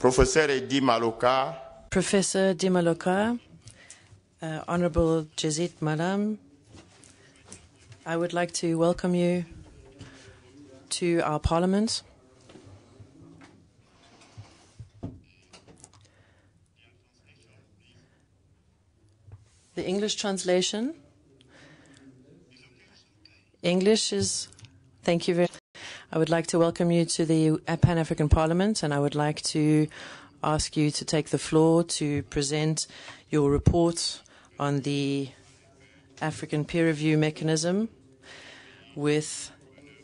Professor Di Maloka, Professor Di Maloka, Honorable Brigitte, Madam, I would like to welcome you to our Parliament. The English translation. English is, thank you very much. I would like to welcome you to the Pan-African Parliament, and I would like to ask you to take the floor to present your report on the African peer review mechanism with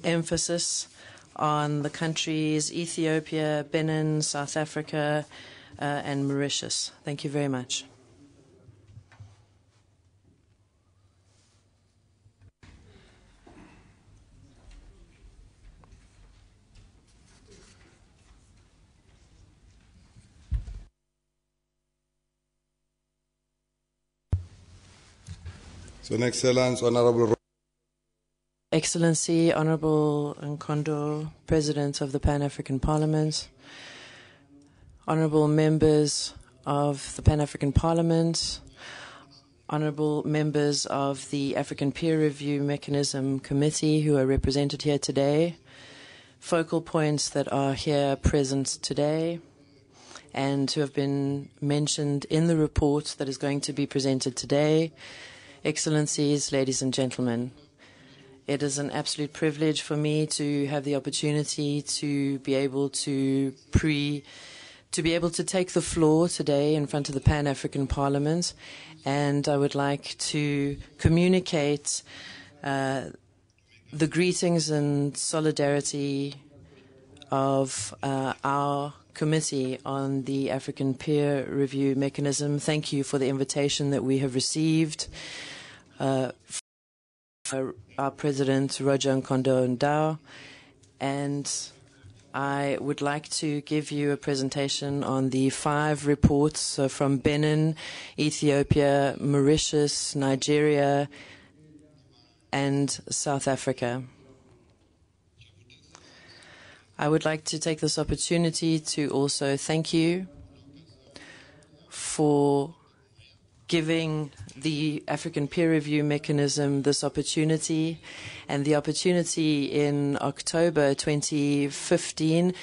emphasis on the countries Ethiopia, Benin, South Africa, and Mauritius. Thank you very much. So, Excellence, Honorable Excellency, Honorable Nkondo, President of the Pan-African Parliament, Honorable members of the Pan-African Parliament, Honorable members of the African Peer Review Mechanism Committee who are represented here today, focal points that are here present today, and who have been mentioned in the report that is going to be presented today, Excellencies, ladies and gentlemen. It is an absolute privilege for me to have the opportunity to be able to take the floor today in front of the Pan-African Parliament, and I would like to communicate the greetings and solidarity of our committee on the African Peer Review Mechanism. Thank you for the invitation that we have received. Our President, Roger Nkondo Ndao, and I would like to give you a presentation on the 5 reports from Benin, Ethiopia, Mauritius, Nigeria, and South Africa. I would like to take this opportunity to also thank you for giving the African Peer Review Mechanism this opportunity, and the opportunity in October 2015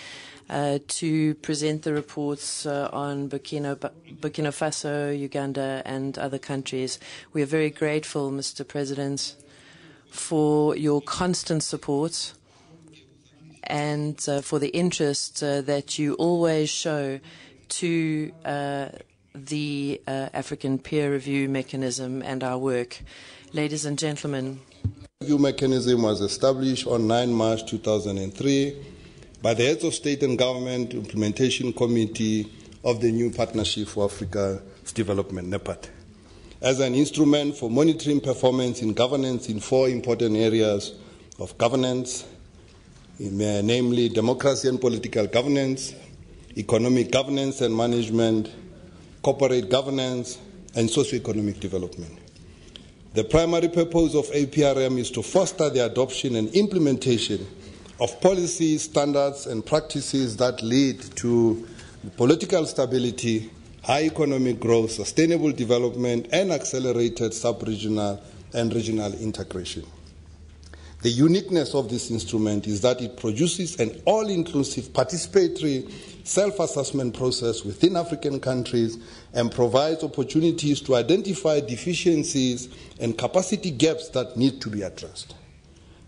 to present the reports on Burkina Faso, Uganda, and other countries. We are very grateful, Mr. President, for your constant support and for the interest that you always show to the African Peer Review Mechanism and our work. Ladies and gentlemen, the review mechanism was established on 9 March 2003 by the Heads of State and Government Implementation Committee of the New Partnership for Africa's Development, NEPAD, as an instrument for monitoring performance in governance in 4 important areas of governance, namely democracy and political governance, economic governance and management, corporate governance, and socio-economic development. The primary purpose of APRM is to foster the adoption and implementation of policies, standards, and practices that lead to political stability, high economic growth, sustainable development, and accelerated sub-regional and regional integration. The uniqueness of this instrument is that it produces an all-inclusive participatory self-assessment process within African countries and provides opportunities to identify deficiencies and capacity gaps that need to be addressed.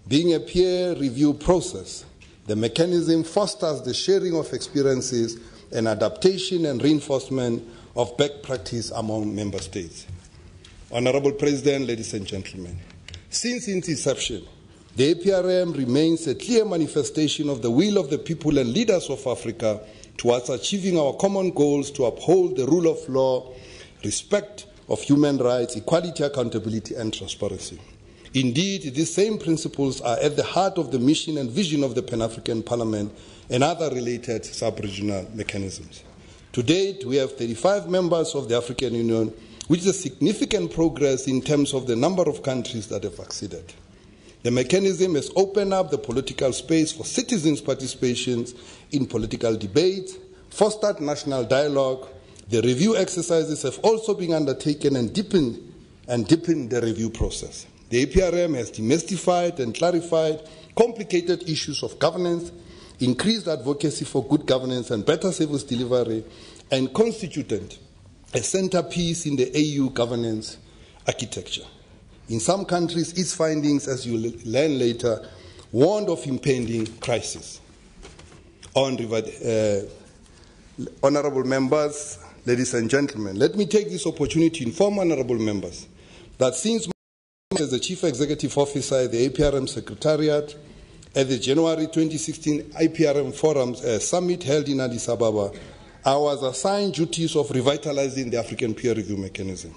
Being a peer review process, the mechanism fosters the sharing of experiences and adaptation and reinforcement of best practice among member states. Honorable President, ladies and gentlemen, since its inception, the APRM remains a clear manifestation of the will of the people and leaders of Africa towards achieving our common goals to uphold the rule of law, respect of human rights, equality, accountability, and transparency. Indeed, these same principles are at the heart of the mission and vision of the Pan-African Parliament and other related sub-regional mechanisms. To date, we have 35 members of the African Union, which is a significant progress in terms of the number of countries that have acceded. The mechanism has opened up the political space for citizens' participations in political debates, fostered national dialogue. The review exercises have also been undertaken and deepened the review process. The APRM has demystified and clarified complicated issues of governance, increased advocacy for good governance and better service delivery, and constituted a centerpiece in the AU governance architecture. In some countries, its findings, as you will learn later, warned of impending crisis. Honorable members, ladies and gentlemen, let me take this opportunity to inform honorable members that since as the Chief Executive Officer at the APRM Secretariat at the January 2016 APRM Forum Summit held in Addis Ababa, I was assigned duties of revitalizing the African peer review mechanism.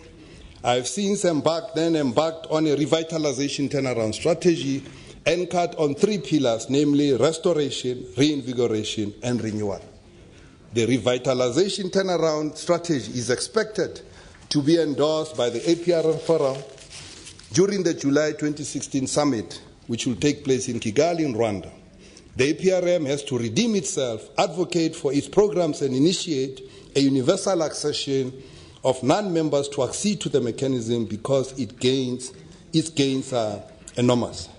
I have since embarked on a revitalization turnaround strategy anchored on 3 pillars, namely restoration, reinvigoration, and renewal. The revitalization turnaround strategy is expected to be endorsed by the APRM Forum during the July 2016 summit, which will take place in Kigali, in Rwanda. The APRM has to redeem itself, advocate for its programs, and initiate a universal accession of non-members to accede to the mechanism because its gains are enormous.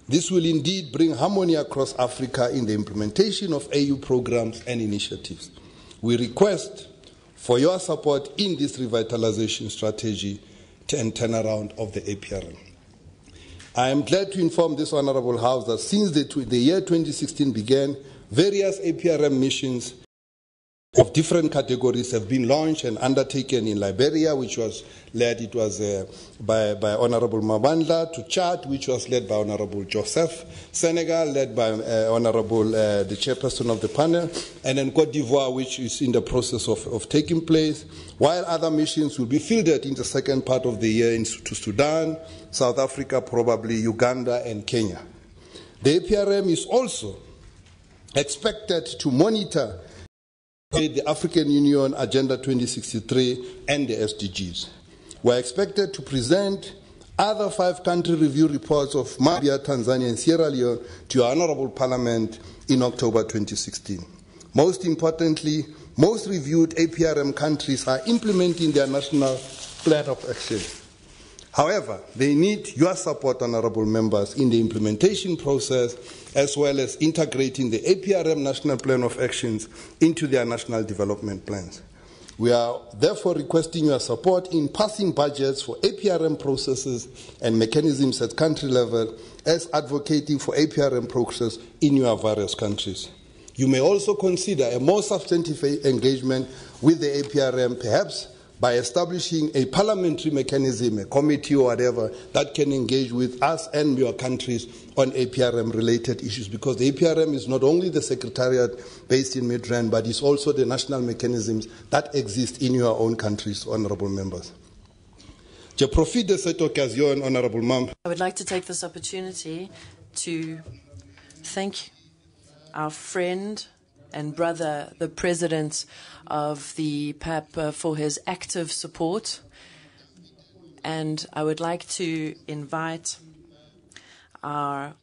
This will indeed bring harmony across Africa in the implementation of AU programs and initiatives. We request for your support in this revitalization strategy and turnaround of the APRM. I am glad to inform this Honorable House that since the year 2016 began, various APRM missions of different categories have been launched and undertaken in Liberia, which was led by Honorable Mabandla, to Chad, which was led by Honorable Joseph, Senegal, led by Honorable the chairperson of the panel, and then Cote d'Ivoire, which is in the process of taking place, while other missions will be fielded in the second part of the year to Sudan, South Africa, probably Uganda, and Kenya. The APRM is also expected to monitor the African Union Agenda 2063 and the SDGs. We are expected to present other 5 country review reports of Zambia, Tanzania, and Sierra Leone to your Honorable Parliament in October 2016. Most importantly, most reviewed APRM countries are implementing their national plan of action. However, they need your support, honorable members, in the implementation process, as well as integrating the APRM National Plan of Actions into their national development plans. We are therefore requesting your support in passing budgets for APRM processes and mechanisms at country level, as advocating for APRM process in your various countries. You may also consider a more substantive engagement with the APRM, perhaps by establishing a parliamentary mechanism, a committee or whatever, that can engage with us and your countries on APRM-related issues, because the APRM is not only the Secretariat based in Midrand, but it's also the national mechanisms that exist in your own countries, honorable members. Je profite de cette occasion, honorable members. I would like to take this opportunity to thank our friend and brother, the President of the PAP, for his active support. And I would like to invite our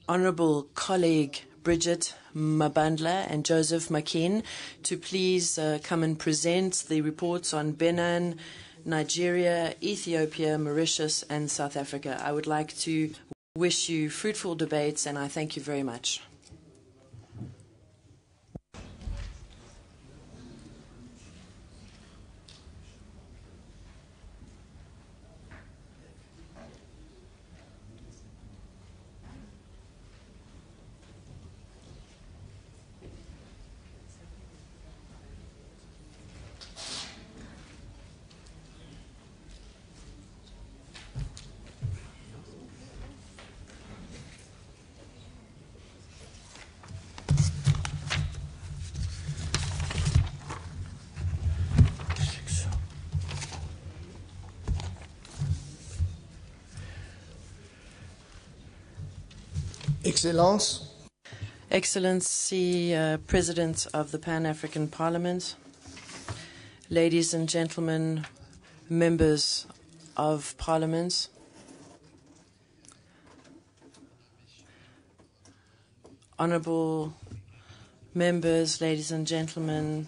honorable colleague, Brigitte, Mabandla, and Joseph Makin to please come and present the reports on Benin, Nigeria, Ethiopia, Mauritius, and South Africa. I would like to wish you fruitful debates, and I thank you very much. Excellence. Excellency, President of the Pan-African Parliament, ladies and gentlemen, members of Parliament, Honorable Members, ladies and gentlemen,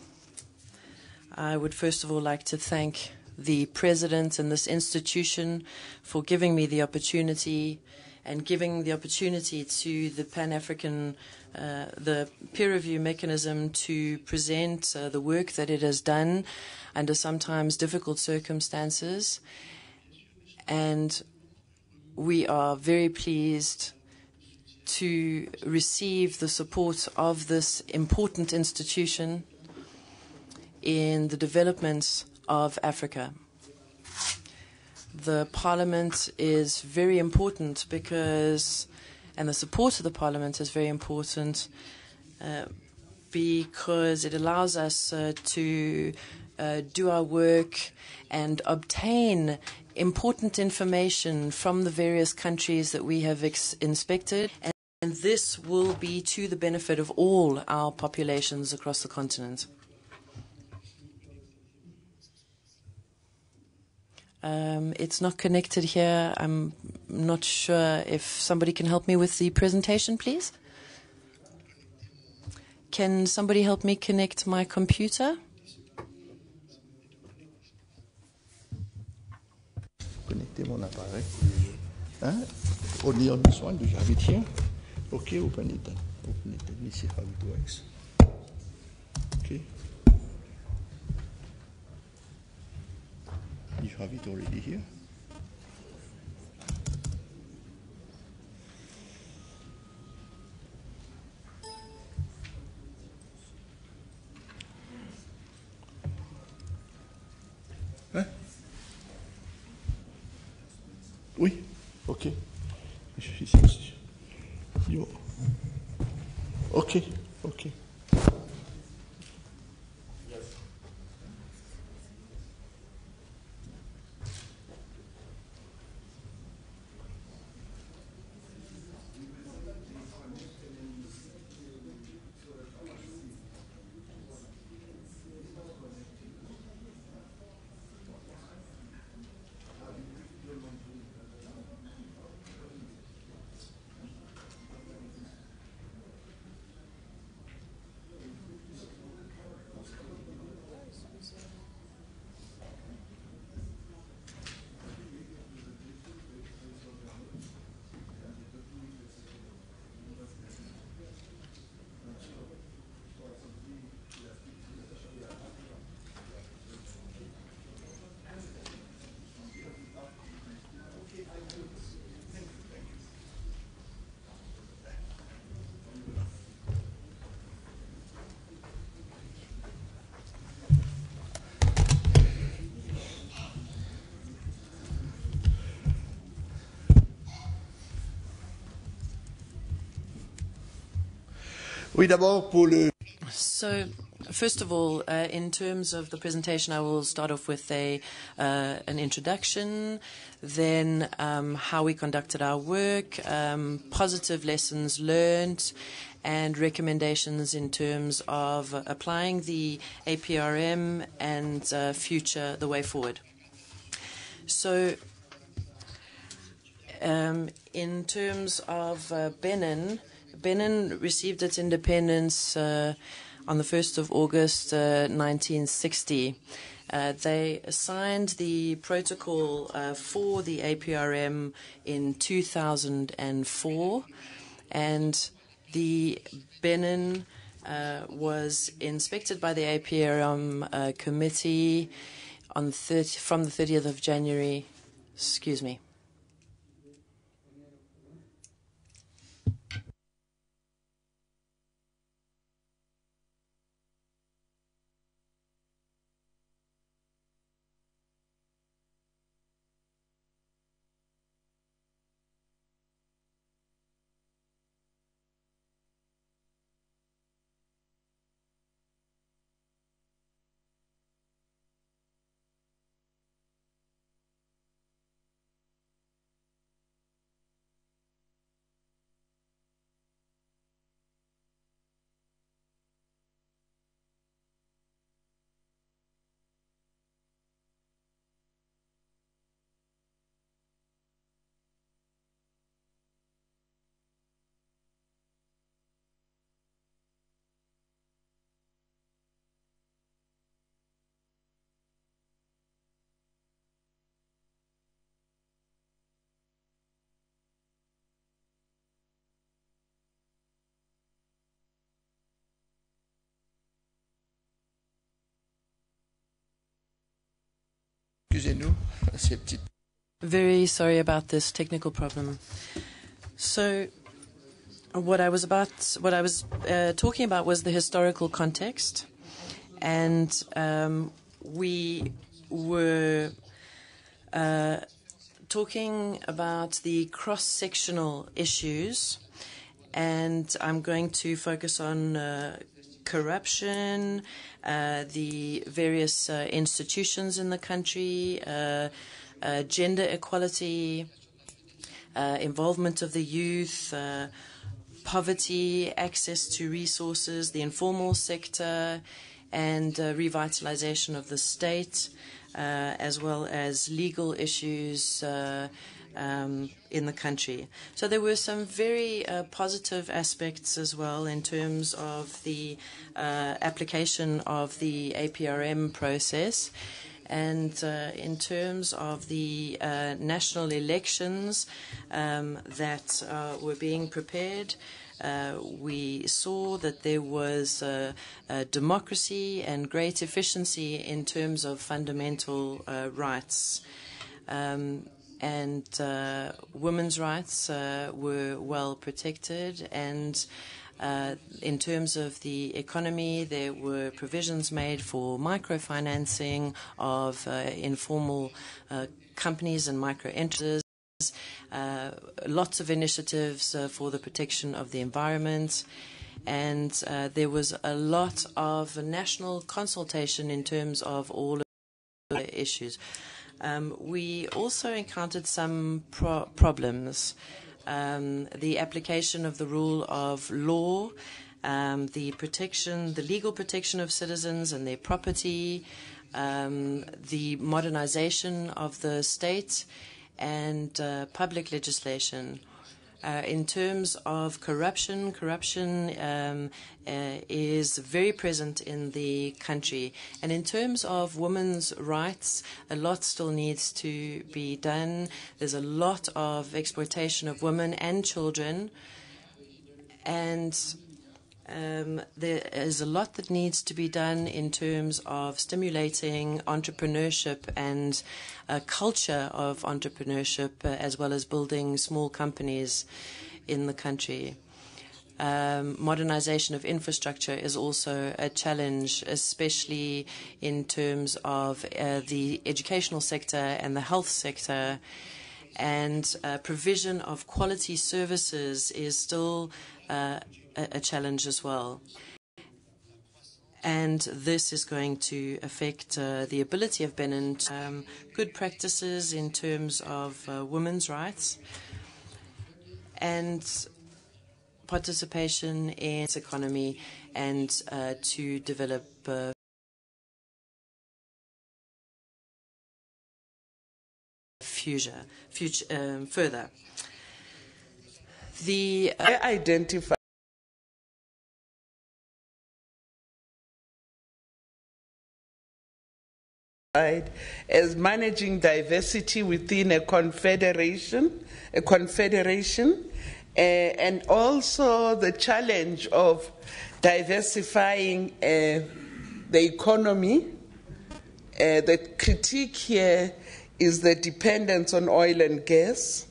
I would first of all like to thank the President and this institution for giving me the opportunity and giving the opportunity to the Pan-African, the peer review mechanism to present the work that it has done under sometimes difficult circumstances. And we are very pleased to receive the support of this important institution in the development of Africa. The Parliament is very important because, and the support of the Parliament is very important because it allows us to do our work and obtain important information from the various countries that we have inspected. And this will be to the benefit of all our populations across the continent. It's not connected here. I'm not sure if somebody can help me with the presentation, please. Can somebody help me connect my computer? Connectez mon appareil. Hein? Only on this one, do you have it here? Okay, open it then. Open it. Let me see how it works. Okay. You have it already here. Hein? Oui, ok. Yo. Ok, ok. Oui, d'abord pour le. So, first of all, in terms of the presentation, I will start off with an introduction, then how we conducted our work, positive lessons learned, and recommendations in terms of applying the APRM and the way forward. So, in terms of Benin received its independence on the 1st of August 1960. They signed the protocol for the APRM in 2004, and the Benin was inspected by the APRM committee on from the 30th of January. Excuse me. Excusez-nous, ces petites... Very sorry about this technical problem. So, what I was talking about was the historical context, and we were talking about the cross-sectional issues, and I'm going to focus on corruption, the various institutions in the country, gender equality, involvement of the youth, poverty, access to resources, the informal sector, and revitalization of the state, as well as legal issues in the country. So there were some very positive aspects as well in terms of the application of the APRM process. And in terms of the national elections that were being prepared, we saw that there was democracy and great efficiency in terms of fundamental rights. And women's rights were well protected, and in terms of the economy, there were provisions made for microfinancing of informal companies and micro-enterprises, lots of initiatives for the protection of the environment, and there was a lot of national consultation in terms of all of the issues. We also encountered some problems. The application of the rule of law, the legal protection of citizens and their property, the modernization of the state, and public legislation. In terms of corruption, is very present in the country. And in terms of women's rights, a lot still needs to be done. There's a lot of exploitation of women and children. And there is a lot that needs to be done in terms of stimulating entrepreneurship and a culture of entrepreneurship, as well as building small companies in the country. Modernization of infrastructure is also a challenge, especially in terms of the educational sector and the health sector. And provision of quality services is still a challenge as well. And this is going to affect the ability of Benin to good practices in terms of women's rights and participation in its economy, and to develop further. The identify as managing diversity within a confederation, and also the challenge of diversifying the economy. The critique here is the dependence on oil and gas.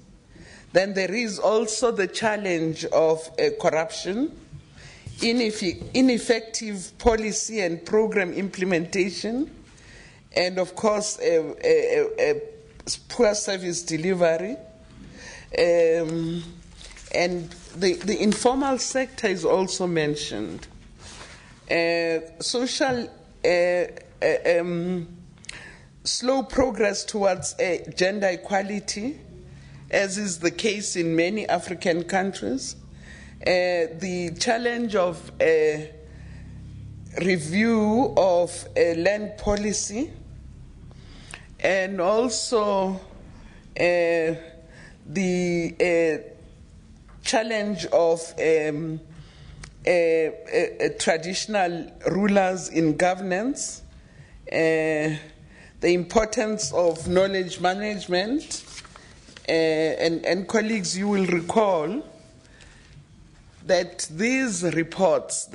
Then there is also the challenge of corruption, ineffective policy and program implementation, and of course, poor service delivery. And the informal sector is also mentioned. Social slow progress towards gender equality, as is the case in many African countries. The challenge of review of land policy, and also the challenge of traditional rulers in governance, the importance of knowledge management, and colleagues, you will recall that these reports,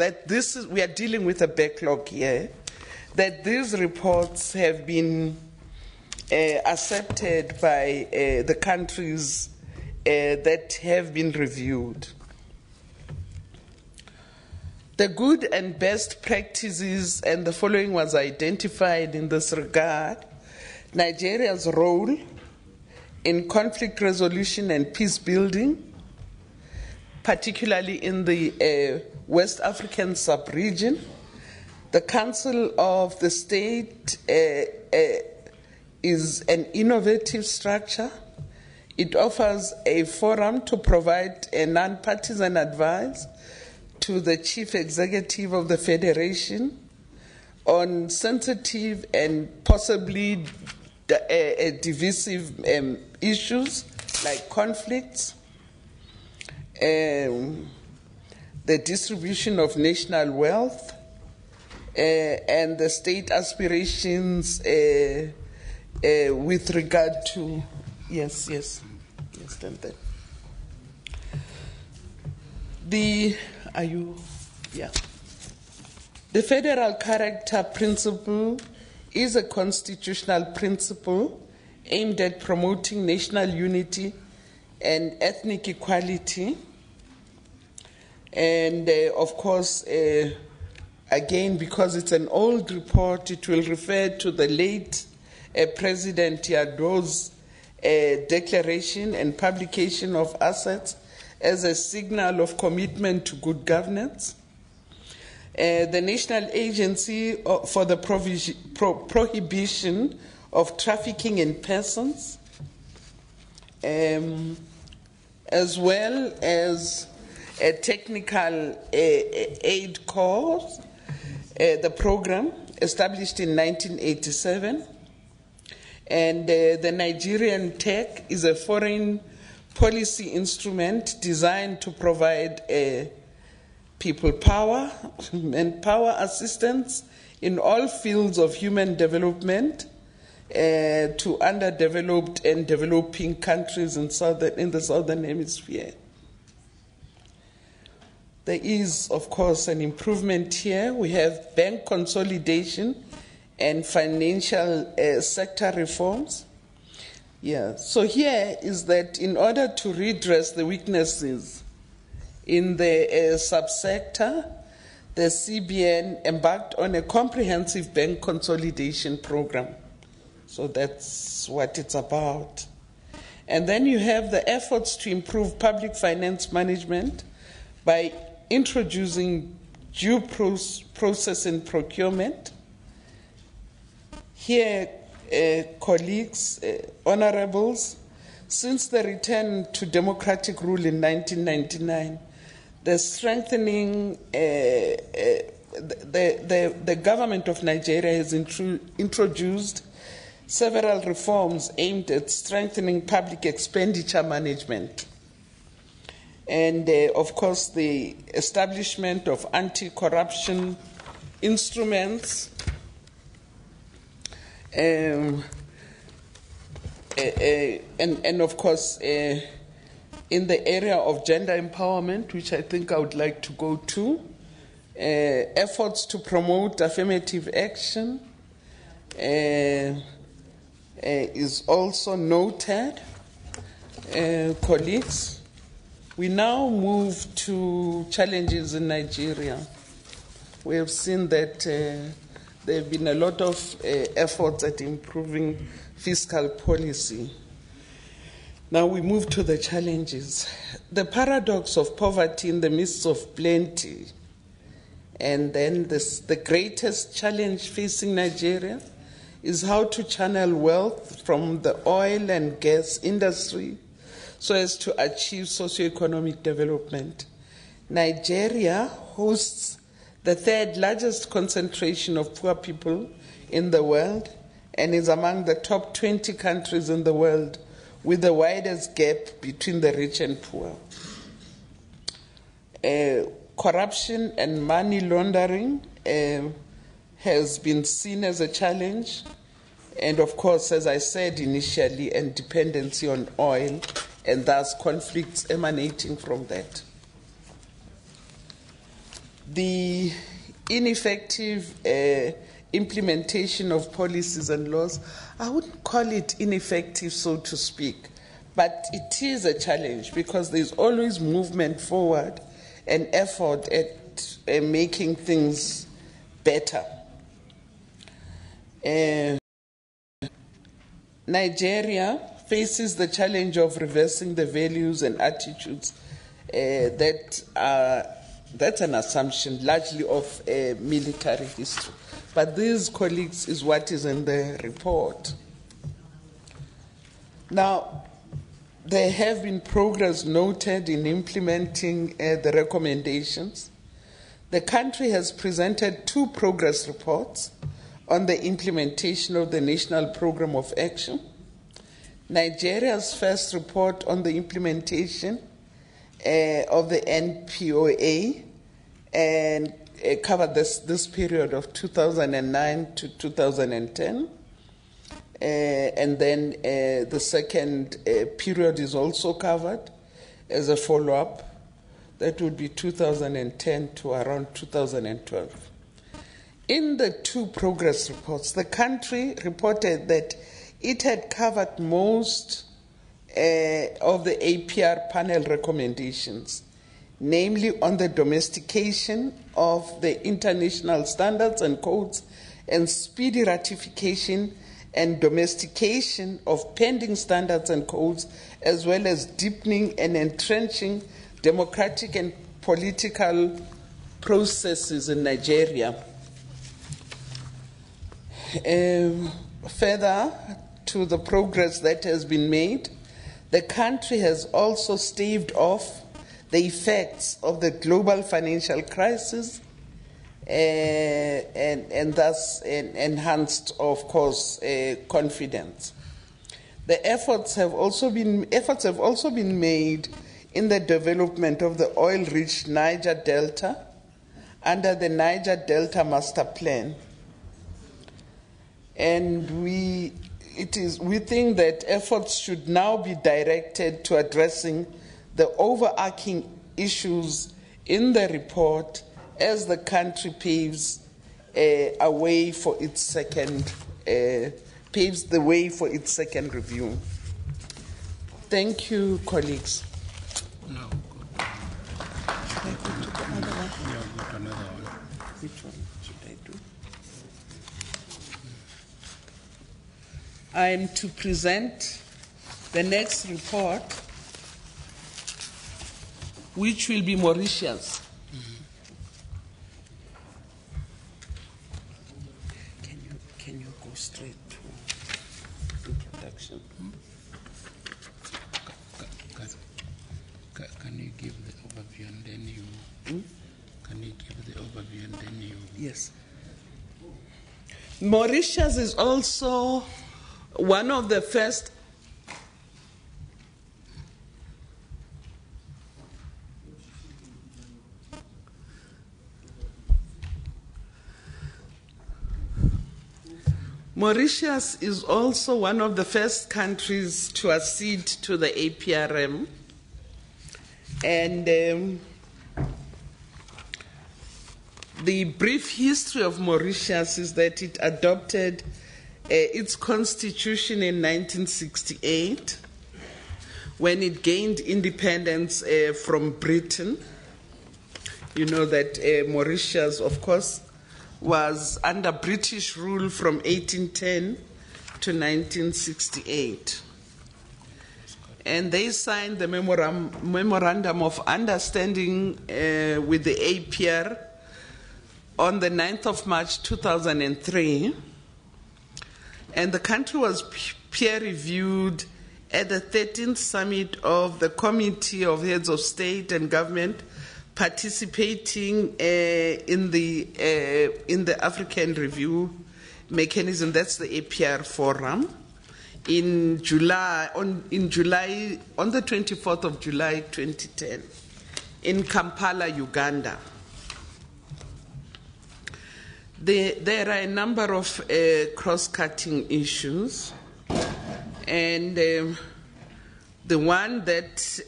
we are dealing with a backlog here, that these reports have been accepted by the countries that have been reviewed. The good and best practices, and the following was identified in this regard: Nigeria's role in conflict resolution and peace building, particularly in the West African sub-region. The Council of the State is an innovative structure. It offers a forum to provide a non-partisan advice to the Chief Executive of the Federation on sensitive and possibly divisive issues like conflicts, the distribution of national wealth, and the state aspirations with regard to, yes, then. The federal character principle is a constitutional principle aimed at promoting national unity and ethnic equality. And of course, again, because it's an old report, it will refer to the late President Yado's declaration and publication of assets as a signal of commitment to good governance. The National Agency for the Prohibition of Trafficking in Persons, as well as a technical aid course, the program established in 1987. And the Nigerian Tech is a foreign policy instrument designed to provide people power and power assistance in all fields of human development to underdeveloped and developing countries in the Southern Hemisphere. There is, of course, an improvement here. We have bank consolidation and financial sector reforms. Yeah, so here is that in order to redress the weaknesses in the subsector, the CBN embarked on a comprehensive bank consolidation program. So that's what it's about. And then you have the efforts to improve public finance management by introducing due process in procurement. Here, colleagues, honorables, since the return to democratic rule in 1999, the strengthening, the government of Nigeria has introduced several reforms aimed at strengthening public expenditure management. And of course, the establishment of anti-corruption instruments, and of course, in the area of gender empowerment, which I think I would like to go to, efforts to promote affirmative action is also noted. Colleagues, we now move to challenges in Nigeria. We have seen that there have been a lot of efforts at improving fiscal policy. Now we move to the challenges. The paradox of poverty in the midst of plenty, and then the greatest challenge facing Nigeria is how to channel wealth from the oil and gas industry so as to achieve socioeconomic development. Nigeria hosts the third largest concentration of poor people in the world and is among the top 20 countries in the world with the widest gap between the rich and poor. Corruption and money laundering has been seen as a challenge, and of course, as I said initially, and dependency on oil, and thus conflicts emanating from that. The ineffective implementation of policies and laws, I wouldn't call it ineffective, so to speak, but it is a challenge because there's always movement forward and effort at making things better. Nigeria faces the challenge of reversing the values and attitudes that's an assumption largely of military history. But these, colleagues, is what is in the report. Now, there have been progress noted in implementing the recommendations. The country has presented 2 progress reports on the implementation of the National Programme of Action. Nigeria's first report on the implementation of the NPOA and covered this period of 2009 to 2010. And then the second period is also covered as a follow-up. That would be 2010 to around 2012. In the 2 progress reports, the country reported that it had covered most of the APR panel recommendations, namely on the domestication of the international standards and codes and speedy ratification and domestication of pending standards and codes, as well as deepening and entrenching democratic and political processes in Nigeria. Further to the progress that has been made, the country has also staved off the effects of the global financial crisis and thus enhanced, of course, confidence. The efforts have also been made in the development of the oil-rich Niger Delta under the Niger Delta Master Plan. And we think that efforts should now be directed to addressing the overarching issues in the report as the country paves the way for its second review. Thank you, colleagues. No, go to another one. Which one should I do? I am to present the next report, which will be Mauritius. Can you go straight to introduction? Can you give the overview and then you? Can you give the overview and then you? Yes. Mauritius is also one of the first. Mauritius is also one of the first countries to accede to the APRM. And the brief history of Mauritius is that it adopted its constitution in 1968 when it gained independence from Britain. You know that Mauritius, of course, was under British rule from 1810 to 1968. And they signed the Memorandum of Understanding with the APR on the 9th of March 2003. And the country was peer-reviewed at the 13th summit of the Committee of Heads of State and Government participating in the African Review Mechanism. That's the APR Forum. On the 24th of July 2010 in Kampala, Uganda. There are a number of cross-cutting issues, and the one that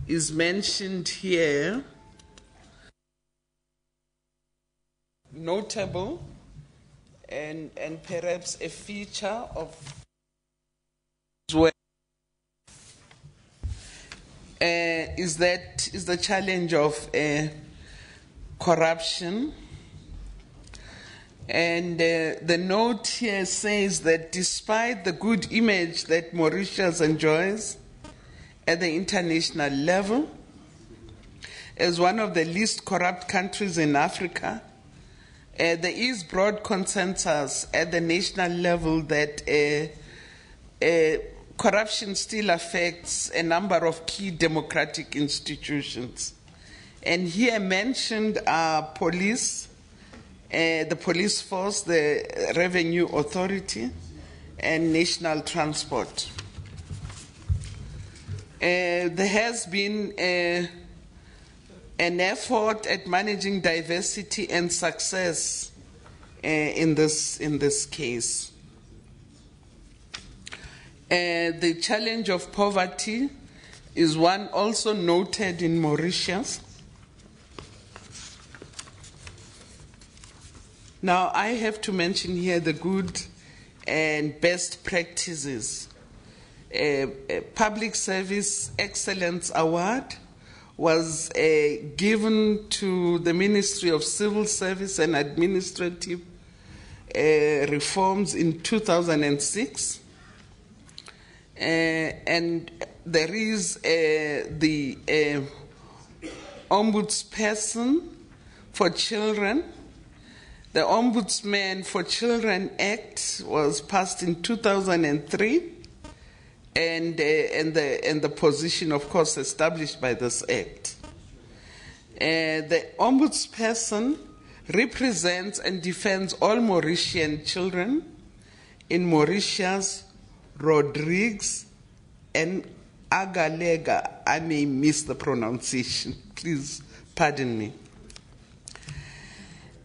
is mentioned here, notable, and perhaps a feature of work is the challenge of corruption. And the note here says that despite the good image that Mauritius enjoys at the international level as one of the least corrupt countries in Africa, there is broad consensus at the national level that corruption still affects a number of key democratic institutions. And here mentioned are police, the police force, the revenue authority, and national transport. There has been an effort at managing diversity and success in this case. The challenge of poverty is one also noted in Mauritius. Now, I have to mention here the good and best practices. Public Service Excellence Award was given to the Ministry of Civil Service and Administrative Reforms in 2006. And there is the Ombudsperson for Children. The Ombudsman for Children Act was passed in 2003, and the position, of course, established by this act. The Ombudsperson represents and defends all Mauritian children in Mauritius, Rodrigues, and Agalega. I may miss the pronunciation. Please pardon me.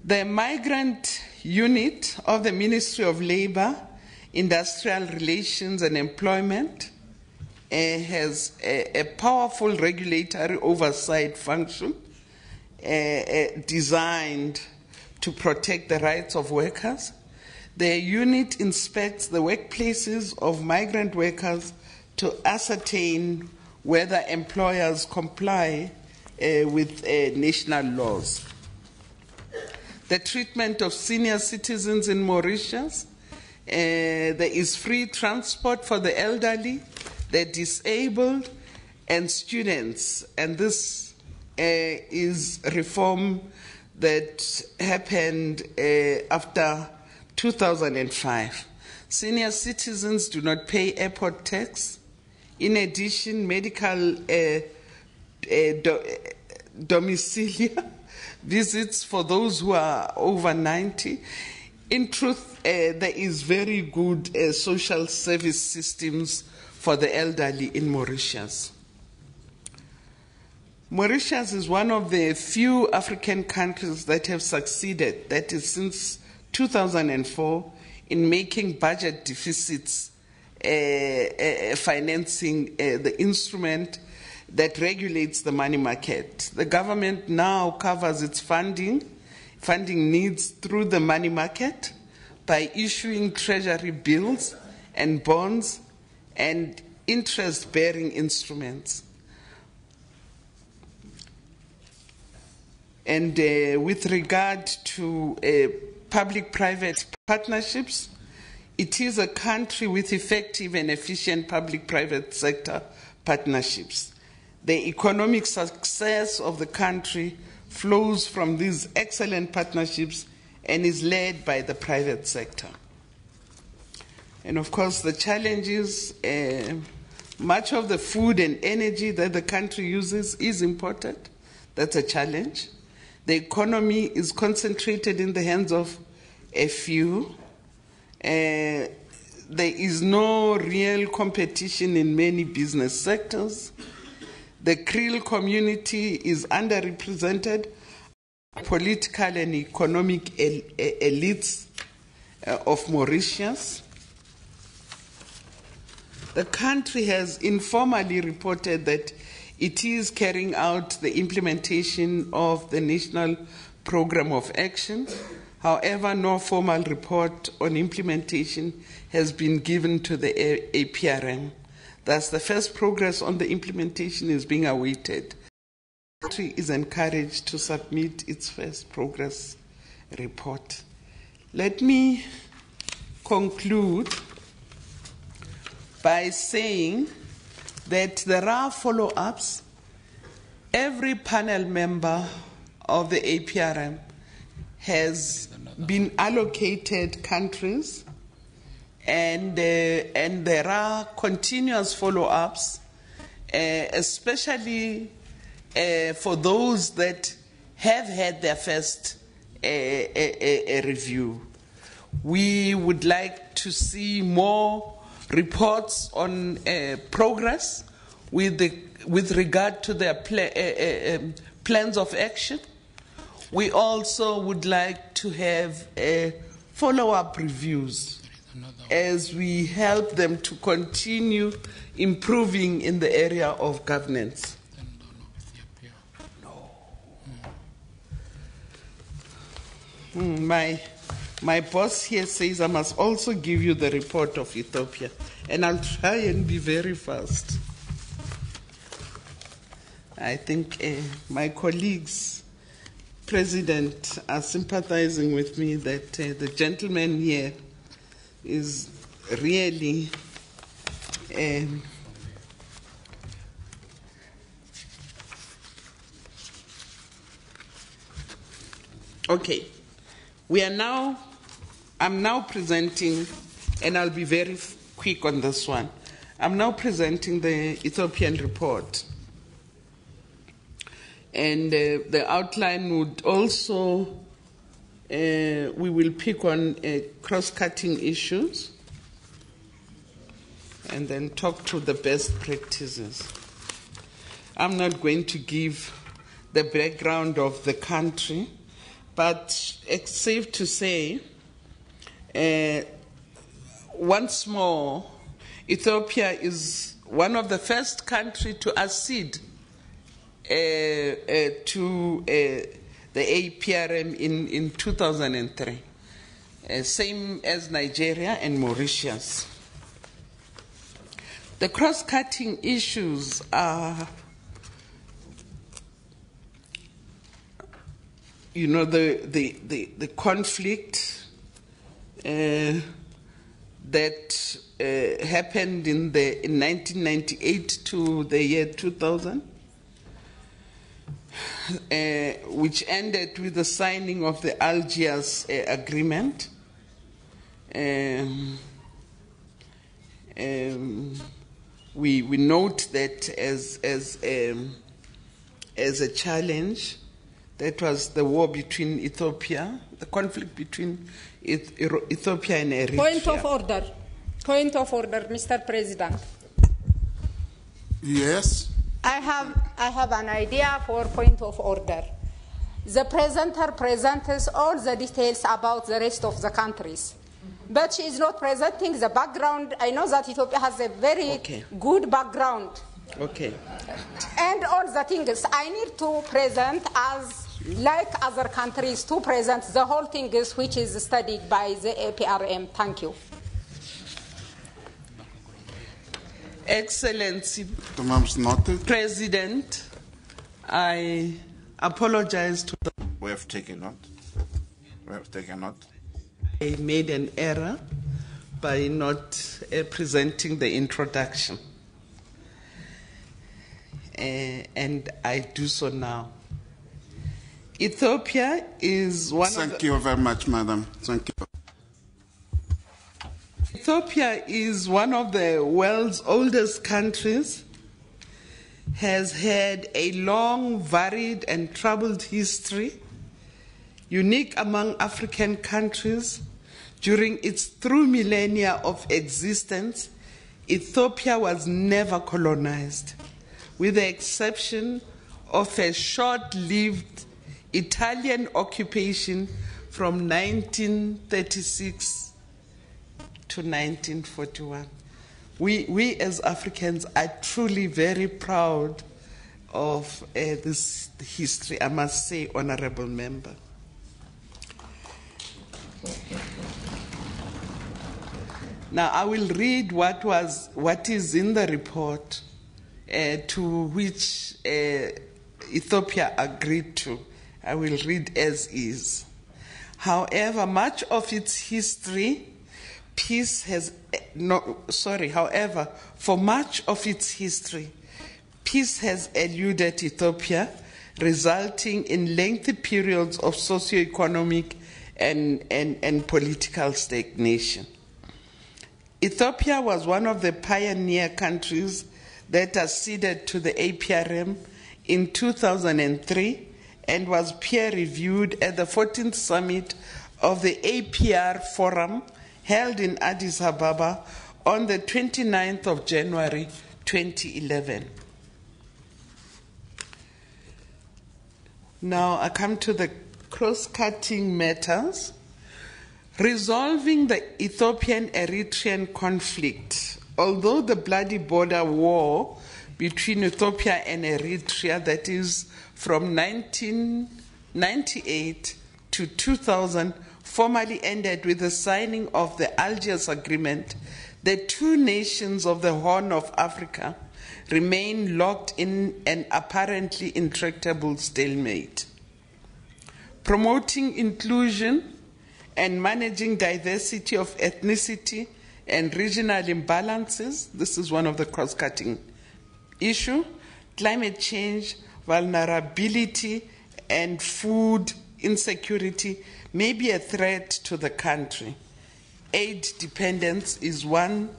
The migrant unit of the Ministry of Labor, Industrial Relations and Employment has a powerful regulatory oversight function designed to protect the rights of workers. The unit inspects the workplaces of migrant workers to ascertain whether employers comply with national laws. The treatment of senior citizens in Mauritius. There is free transport for the elderly, the disabled, and students. And this is reform that happened after 2005. Senior citizens do not pay airport tax. In addition, medical domiciliary visits for those who are over 90. In truth, there is very good social service systems for the elderly in Mauritius. Mauritius is one of the few African countries that have succeeded, that is since 2004, in making budget deficits financing the instrument that regulates the money market. The government now covers its funding needs through the money market by issuing treasury bills and bonds and interest-bearing instruments. And with regard to public-private partnerships, it is a country with effective and efficient public-private sector partnerships. The economic success of the country flows from these excellent partnerships and is led by the private sector. And of course, the challenges, much of the food and energy that the country uses is imported. That's a challenge. The economy is concentrated in the hands of a few. There is no real competition in many business sectors. The Creole community is underrepresented. Political and economic elites of Mauritius. The country has informally reported that it is carrying out the implementation of the National Program of Action However, no formal report on implementation has been given to the APRM. Thus, the first progress on the implementation is being awaited. The country is encouraged to submit its first progress report. Let me conclude by saying that there are follow-ups. Every panel member of the APRM has been allocated countries, and there are continuous follow-ups, especially for those that have had their first review. We would like to see more reports on progress with regard to their plans of action. We also would like to have follow-up reviews as we help them to continue improving in the area of governance. My boss here says I must also give you the report of Ethiopia, and I'll try and be very fast. I think my colleagues, President, are sympathizing with me that the gentleman here is really okay. I'm now presenting, and I'll be very quick on this one. I'm now presenting the Ethiopian report. And the outline would also, we will pick on cross-cutting issues and then talk to the best practices. I'm not going to give the background of the country, but it's safe to say, once more, Ethiopia is one of the first countries to accede to the APRM in 2003, same as Nigeria and Mauritius. The cross-cutting issues are, you know, the conflict that happened in 1998 to the year 2000, which ended with the signing of the Algiers Agreement. We note that as a challenge. That was the war between Ethiopia, the conflict between Ethiopia and Eritrea. Point of order. Point of order, Mr. President. Yes. I have an idea for point of order. The presenter presents all the details about the rest of the countries, but she is not presenting the background. I know that Ethiopia has a very good background. Okay. And all the things I need to present as like other countries to present the whole thing which is studied by the APRM. Thank you. Excellency President, I apologize to the... We have taken note. I made an error by not presenting the introduction. And I do so now. Ethiopia is one Thank you very much, Madam. Thank you. Ethiopia is one of the world's oldest countries, has had a long, varied, and troubled history, unique among African countries. During its through millennia of existence, Ethiopia was never colonized, with the exception of a short-lived Italian occupation from 1936 to 1941. We as Africans are truly very proud of this history, I must say, honorable member. Now I will read what is in the report to which Ethiopia agreed to. I will read as is. However, much of its history, however, for much of its history, peace has eluded Ethiopia, resulting in lengthy periods of socio-economic and political stagnation. Ethiopia was one of the pioneer countries that acceded to the APRM in 2003 and was peer-reviewed at the 14th summit of the APR Forum held in Addis Ababa on the 29th of January 2011. Now I come to the cross-cutting matters. Resolving the Ethiopian-Eritrean conflict, although the bloody border war between Ethiopia and Eritrea, that is from 1998 to 2000, formally ended with the signing of the Algiers Agreement, the two nations of the Horn of Africa remain locked in an apparently intractable stalemate. Promoting inclusion and managing diversity of ethnicity and regional imbalances, this is one of the cross-cutting issues. Climate change, vulnerability, and food insecurity may be a threat to the country. Aid dependence is one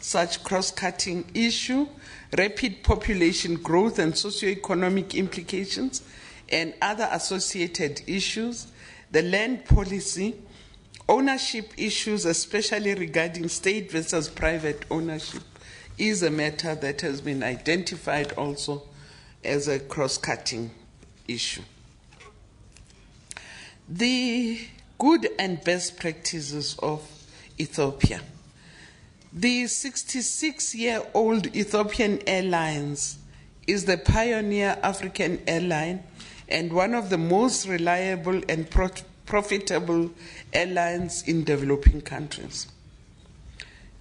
such cross-cutting issue. Rapid population growth and socioeconomic implications and other associated issues. The land policy, ownership issues, especially regarding state versus private ownership, is a matter that has been identified also as a cross-cutting issue. The good and best practices of Ethiopia. The 66-year-old Ethiopian Airlines is the pioneer African airline and one of the most reliable and profitable airlines in developing countries.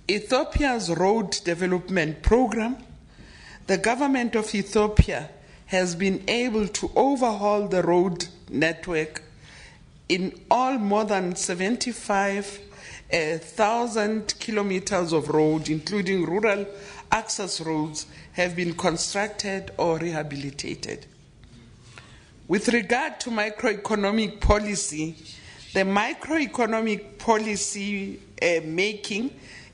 Ethiopia's road development program, the government of Ethiopia has been able to overhaul the road network in all more than 75,000 kilometers of road, including rural access roads, have been constructed or rehabilitated. With regard to microeconomic policy, the microeconomic policy making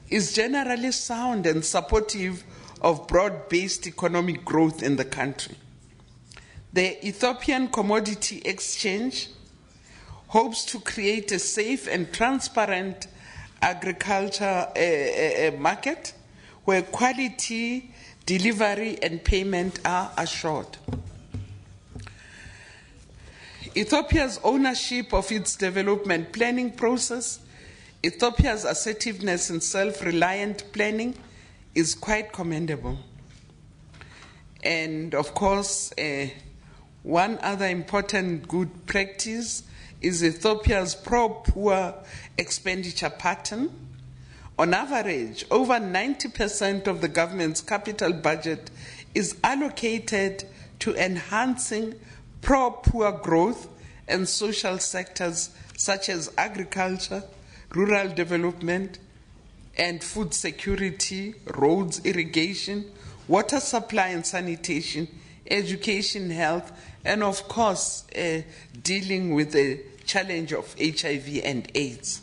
is generally sound and supportive of broad-based economic growth in the country. The Ethiopian Commodity Exchange hopes to create a safe and transparent agriculture market where quality, delivery, and payment are assured. Ethiopia's ownership of its development planning process, Ethiopia's assertiveness in self-reliant planning is quite commendable. And of course, one other important good practice is Ethiopia's pro-poor expenditure pattern. On average, over 90% of the government's capital budget is allocated to enhancing pro-poor growth and social sectors such as agriculture, rural development, and food security, roads, irrigation, water supply and sanitation, education, health, and of course, dealing with the challenge of HIV and AIDS.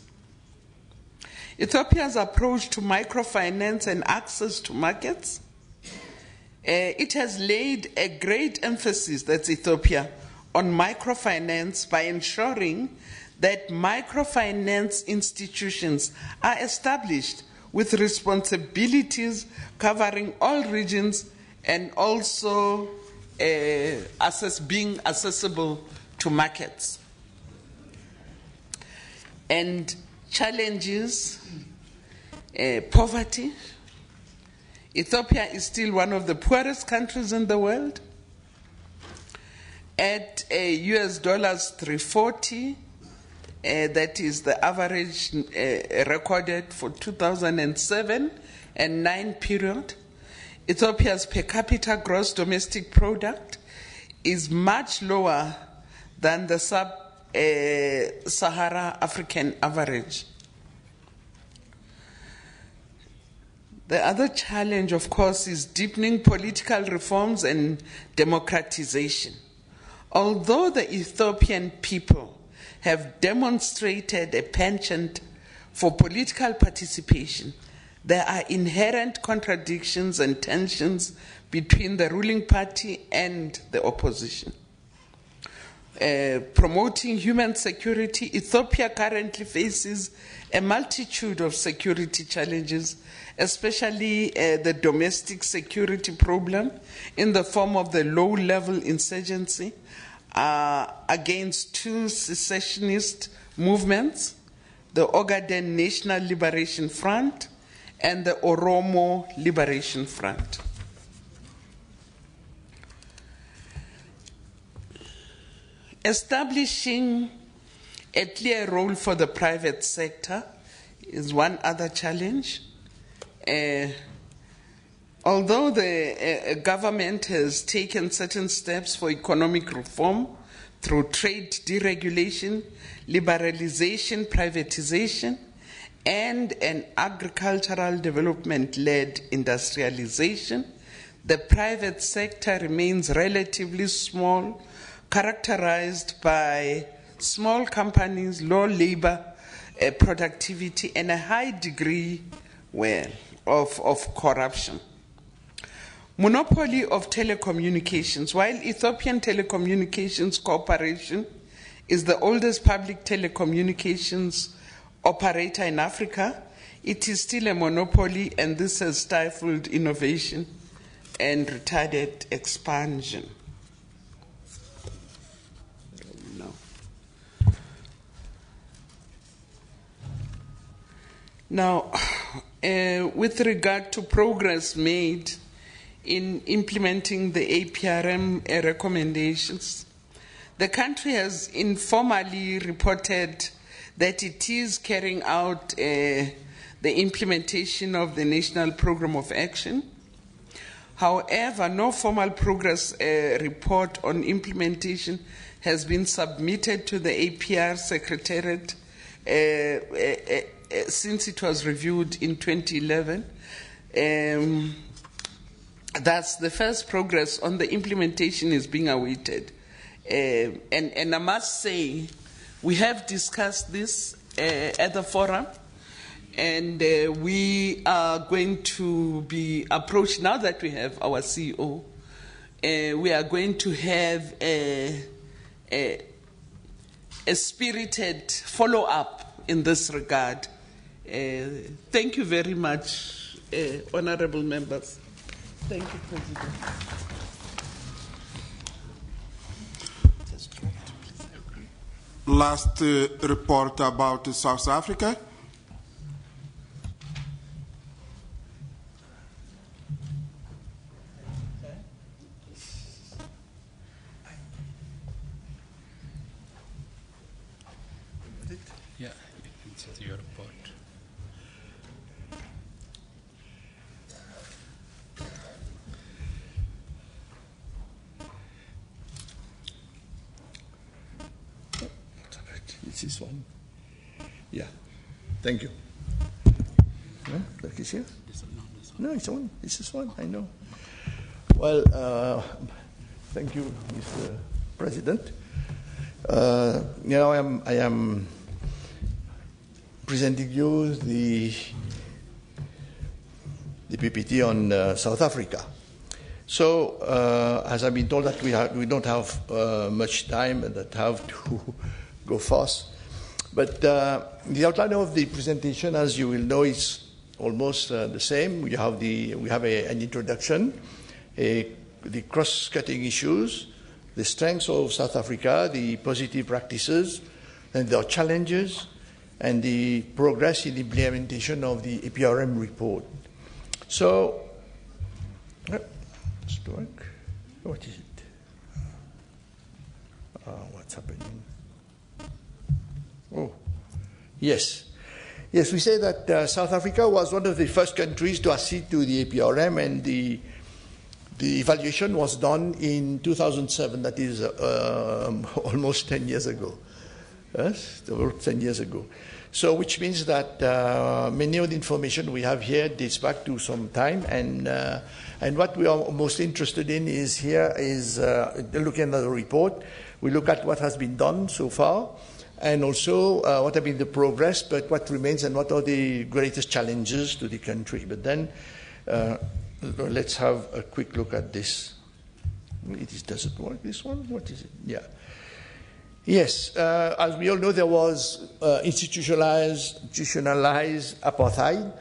Ethiopia's approach to microfinance and access to markets, it has laid a great emphasis, that's Ethiopia, on microfinance by ensuring that microfinance institutions are established with responsibilities covering all regions and also being accessible to markets. And challenges, poverty. Ethiopia is still one of the poorest countries in the world. At US $340, that is the average recorded for 2007 and 9 period. Ethiopia's per capita gross domestic product is much lower than the sub-Sahara African average. The other challenge, of course, is deepening political reforms and democratization. Although the Ethiopian people have demonstrated a penchant for political participation, there are inherent contradictions and tensions between the ruling party and the opposition. Promoting human security, Ethiopia currently faces a multitude of security challenges, especially the domestic security problem in the form of the low-level insurgency against two secessionist movements, the Ogaden National Liberation Front and the Oromo Liberation Front. Establishing a clear role for the private sector is one other challenge. Although the government has taken certain steps for economic reform through trade deregulation, liberalization, privatization, and an agricultural development-led industrialization, the private sector remains relatively small, characterized by small companies, low labor productivity, and a high degree of corruption. Monopoly of telecommunications. While Ethiopian Telecommunications Corporation is the oldest public telecommunications operator in Africa, it is still a monopoly, and this has stifled innovation and retarded expansion. Now, with regard to progress made in implementing the APRM recommendations, the country has informally reported that it is carrying out the implementation of the National Program of Action. However, no formal progress report on implementation has been submitted to the APR Secretariat since it was reviewed in 2011. Thus, the first progress on the implementation is being awaited. And I must say, we have discussed this at the forum, and we are going to be approached, now that we have our CEO, we are going to have a spirited follow-up in this regard. Thank you very much, honorable members. Thank you, President. Last report about South Africa. Yeah, it's your report. It's this one. Yeah. Thank you. No? That is here? No, it's on. It's this one. I know. Well, thank you, Mr. President. Now I am presenting you the PPT on South Africa. So, as I've been told that we don't have much time and that have to go fast. But the outline of the presentation, as you will know, is almost the same. We have an introduction, the cross-cutting issues, the strengths of South Africa, the positive practices, and the challenges, and the progress in the implementation of the APRM report. So, what is it? What's happening? Oh, yes. Yes, we say that South Africa was one of the first countries to accede to the APRM, and the evaluation was done in 2007, that is almost 10 years ago. Yes, about 10 years ago. So, which means that many of the information we have here dates back to some time, and what we are most interested in is looking at the report. We look at what has been done so far, and also what have been the progress, but what remains and what are the greatest challenges to the country. But then let's have a quick look at this. Does it work, this one? What is it? Yeah. Yes, as we all know, there was institutionalized apartheid,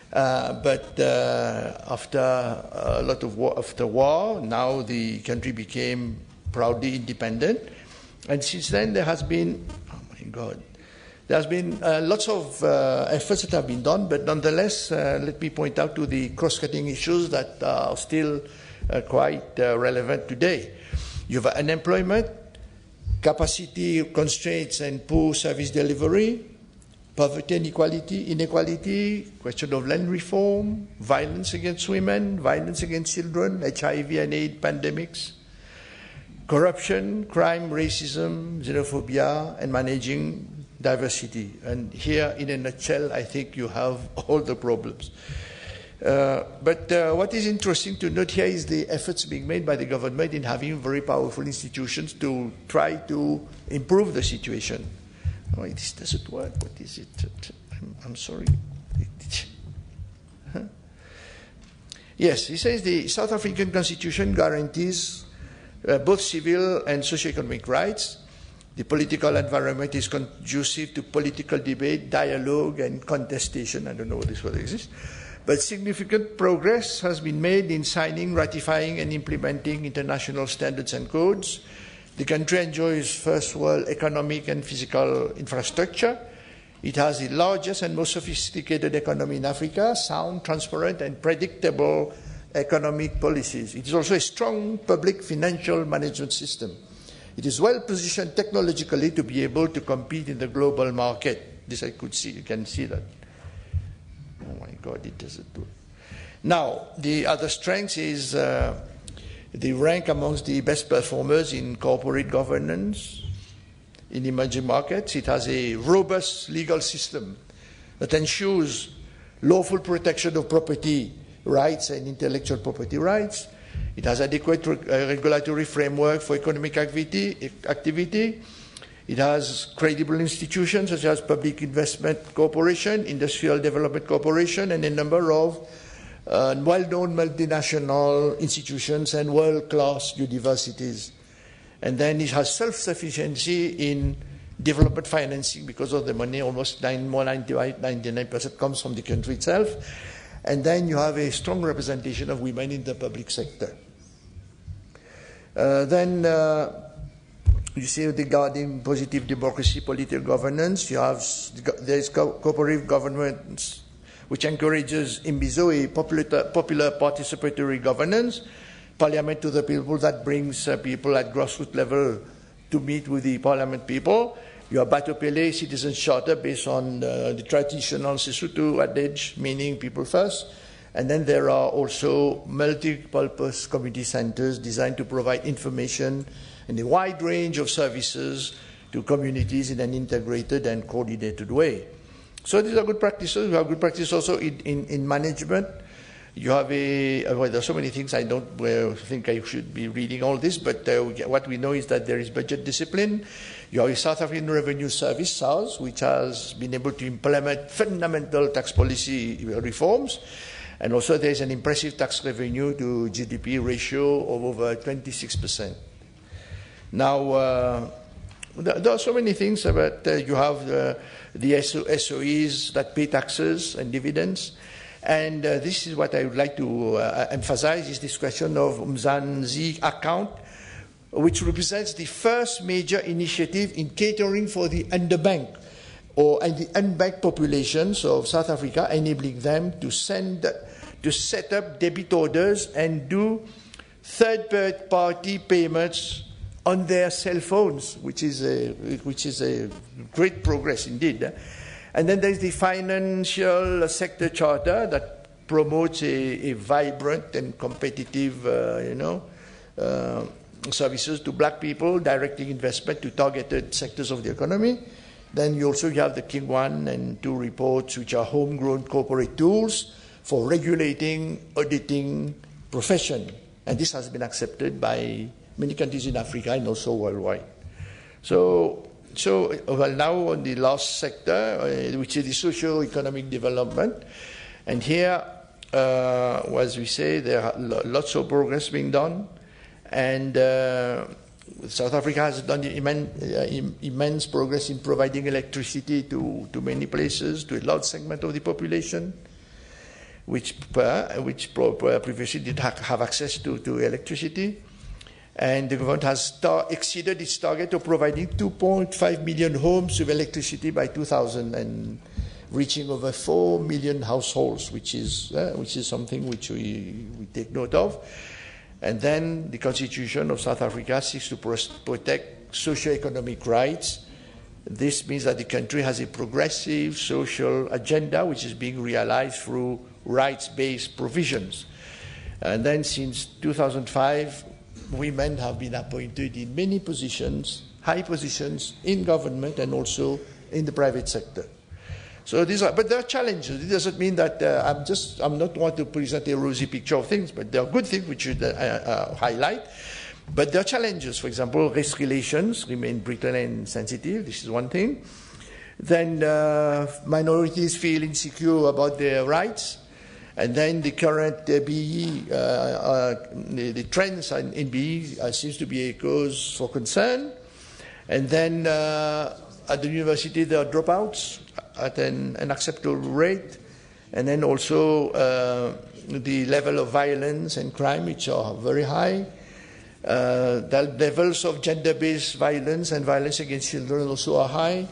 but after a lot of war, after war, now the country became proudly independent, and since then there has been, oh my God, there has been lots of efforts that have been done, but nonetheless, let me point out to the cross-cutting issues that are still quite relevant today. You have unemployment, capacity constraints and poor service delivery, poverty and inequality, question of land reform, violence against women, violence against children, HIV and AIDS pandemics, corruption, crime, racism, xenophobia, and managing diversity. And here, in a nutshell, I think you have all the problems. But what is interesting to note here is the efforts being made by the government in having very powerful institutions to try to improve the situation. Oh, this doesn't work. What is it? I'm sorry. Huh? Yes, he says the South African Constitution guarantees both civil and socio-economic rights. The political environment is conducive to political debate, dialogue, and contestation. I don't know what this word exists. But significant progress has been made in signing, ratifying, and implementing international standards and codes. The country enjoys first world economic and physical infrastructure. It has the largest and most sophisticated economy in Africa, sound, transparent, and predictable economic policies. It is also a strong public financial management system. It is well positioned technologically to be able to compete in the global market. This I could see, you can see that. Oh my God, it doesn't do it. Now, the other strength is the rank amongst the best performers in corporate governance in emerging markets. It has a robust legal system that ensures lawful protection of property rights and intellectual property rights. It has adequate regulatory framework for economic activity. It has credible institutions such as Public Investment Corporation, Industrial Development Corporation, and a number of well-known multinational institutions and world-class universities. And then it has self-sufficiency in development financing because of the money, almost 99% comes from the country itself. And then you have a strong representation of women in the public sector. You see regarding positive democracy, political governance, there is cooperative governance, which encourages Imbizo, a popular participatory governance, parliament to the people that brings people at grassroots level to meet with the parliament people. You have Batopele, citizens charter based on the traditional Sesotho adage, meaning people first. And then there are also multi-purpose community centers designed to provide information and a wide range of services to communities in an integrated and coordinated way. So these are good practices. We have good practices also in management. You have well, there are so many things I don't think I should be reading all this, but what we know is that there is budget discipline. You have a South African Revenue Service, SARS, which has been able to implement fundamental tax policy reforms. And also there is an impressive tax revenue to GDP ratio of over 26%. Now, there are so many things, but you have the SOEs that pay taxes and dividends. And this is what I would like to emphasize, is this question of Mzansi account, which represents the first major initiative in catering for the underbanked and the unbanked populations of South Africa, enabling them to set up debit orders and do third-party payments on their cell phones, which is a great progress indeed. And then there's the financial sector charter that promotes a vibrant and competitive, services to black people, directing investment to targeted sectors of the economy. Then you also have the King 1 and 2 reports, which are homegrown corporate tools for regulating, auditing profession. And this has been accepted by many countries in Africa and also worldwide. So now on the last sector, which is the socio-economic development. And here, as we say, there are lots of progress being done. And South Africa has done immense progress in providing electricity to many places, to a large segment of the population, which previously did have access to electricity. And the government has exceeded its target of providing 2.5 million homes with electricity by 2000 and reaching over 4 million households, which is something which we take note of. And then the Constitution of South Africa seeks to protect socio-economic rights. This means that the country has a progressive social agenda which is being realized through rights-based provisions. And then since 2005, women have been appointed in many positions, high positions in government and also in the private sector. So but there are challenges. It doesn't mean that I'm not want to present a rosy picture of things, but there are good things which should highlight. But there are challenges. For example, race relations remain brittle and sensitive. This is one thing. Then minorities feel insecure about their rights. And then the current BE, the trends in BE seems to be a cause for concern. And then at the university, there are dropouts at an unacceptable rate. And then also the level of violence and crime, which are very high. The levels of gender-based violence and violence against children also are high.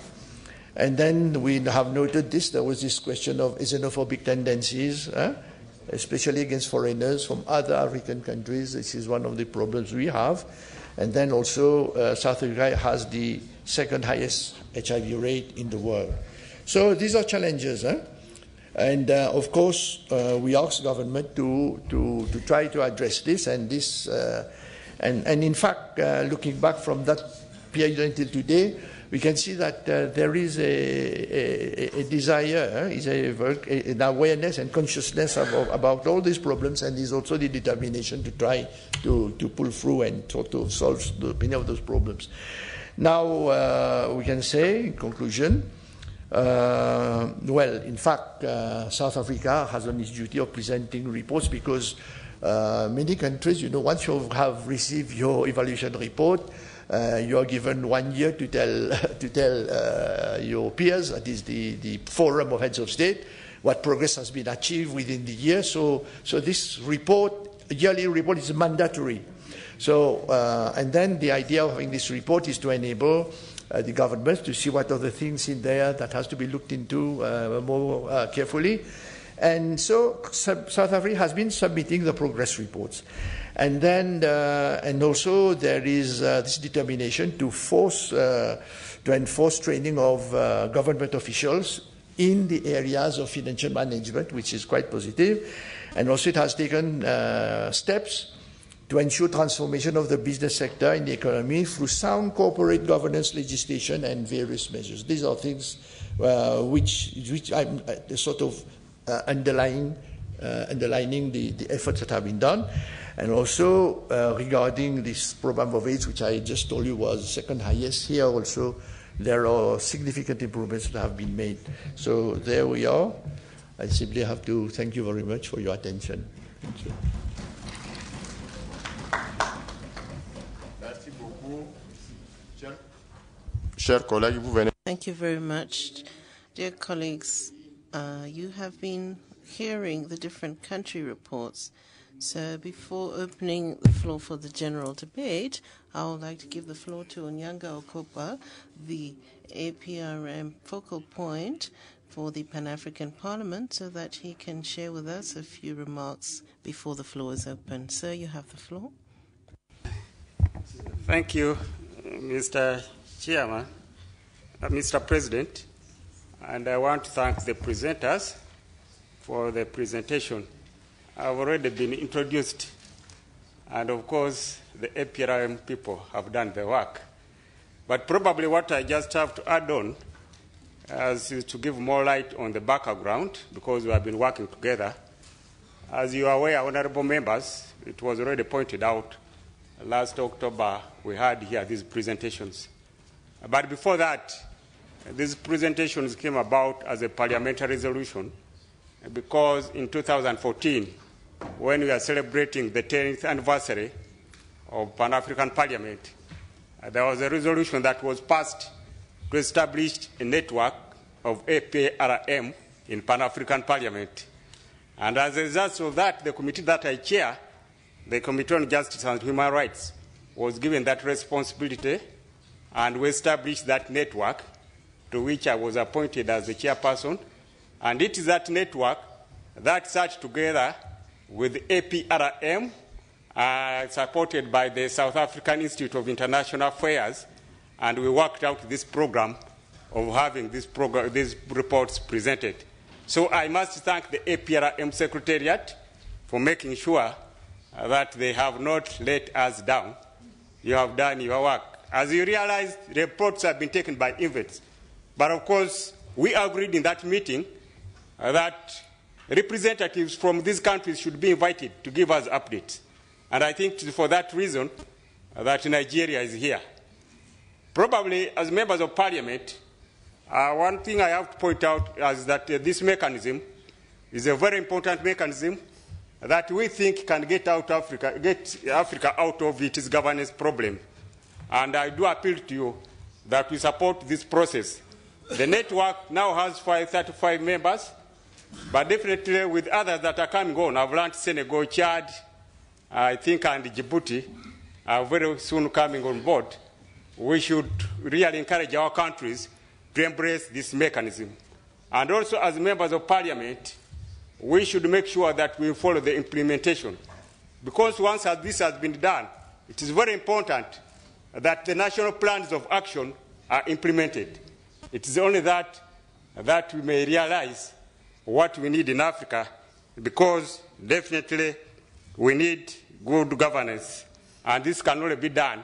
And then we have noted this, there was this question of xenophobic tendencies, especially against foreigners from other African countries. This is one of the problems we have. And then also South Africa has the second highest HIV rate in the world. So these are challenges. And of course, we ask government to try to address this. And this, and in fact, looking back from that period until today, we can see that there is a desire, an awareness and consciousness about all these problems, and there's also the determination to try to pull through and to solve many of those problems. Now, we can say, in conclusion, well, in fact, South Africa has on its duty of presenting reports because many countries, once you have received your evaluation report, you are given 1 year to tell your peers, that is the Forum of Heads of State, what progress has been achieved within the year. So this report, yearly report, is mandatory. So, and then the idea of having this report is to enable the governments to see what are the things in there that has to be looked into more carefully. And so South Africa has been submitting the progress reports. And then, and also there is this determination to enforce training of government officials in the areas of financial management, which is quite positive. And also it has taken steps to ensure transformation of the business sector in the economy through sound corporate governance legislation and various measures. These are things which I'm sort of underlining the efforts that have been done. And also regarding this program of AIDS, which I just told you was second highest, here also there are significant improvements that have been made. So there we are. I simply have to thank you very much for your attention. Thank you. Thank you very much. Dear colleagues, you have been hearing the different country reports. So before opening the floor for the general debate, I would like to give the floor to Onyanga Okopa, the APRM focal point for the Pan-African Parliament, so that he can share with us a few remarks before the floor is open. Sir, you have the floor. Thank you, Mr. Chairman, Mr. President, and I want to thank the presenters for the presentation. I've already been introduced, and of course, the APRM people have done the work. But probably what I just have to add on is to give more light on the background, because we have been working together. As you are aware, honorable members, it was already pointed out last October we had here these presentations. But before that, these presentations came about as a parliamentary resolution, because in 2014, when we are celebrating the 10th anniversary of Pan-African Parliament, there was a resolution that was passed to establish a network of APRM in Pan-African Parliament. And as a result of that, the committee that I chair, the Committee on Justice and Human Rights, was given that responsibility, and we established that network, to which I was appointed as the chairperson. And it is that network that sat together with APRM, supported by the South African Institute of International Affairs, and we worked out this program of having these reports presented. So I must thank the APRM Secretariat for making sure that they have not let us down. You have done your work. As you realize, reports have been taken by INVETS. But of course, we agreed in that meeting that representatives from these countries should be invited to give us updates. And I think for that reason that Nigeria is here. Probably as members of parliament, one thing I have to point out is that this mechanism is a very important mechanism that we think can get Africa out of its governance problem. And I do appeal to you that we support this process. The network now has 35 members, but definitely with others that are coming on. I've learned Senegal, Chad, I think, and Djibouti are very soon coming on board. We should really encourage our countries to embrace this mechanism. And also, as members of parliament, we should make sure that we follow the implementation. Because once this has been done, it is very important that the national plans of action are implemented. It is only that we may realize what we need in Africa, because definitely we need good governance, and this can only be done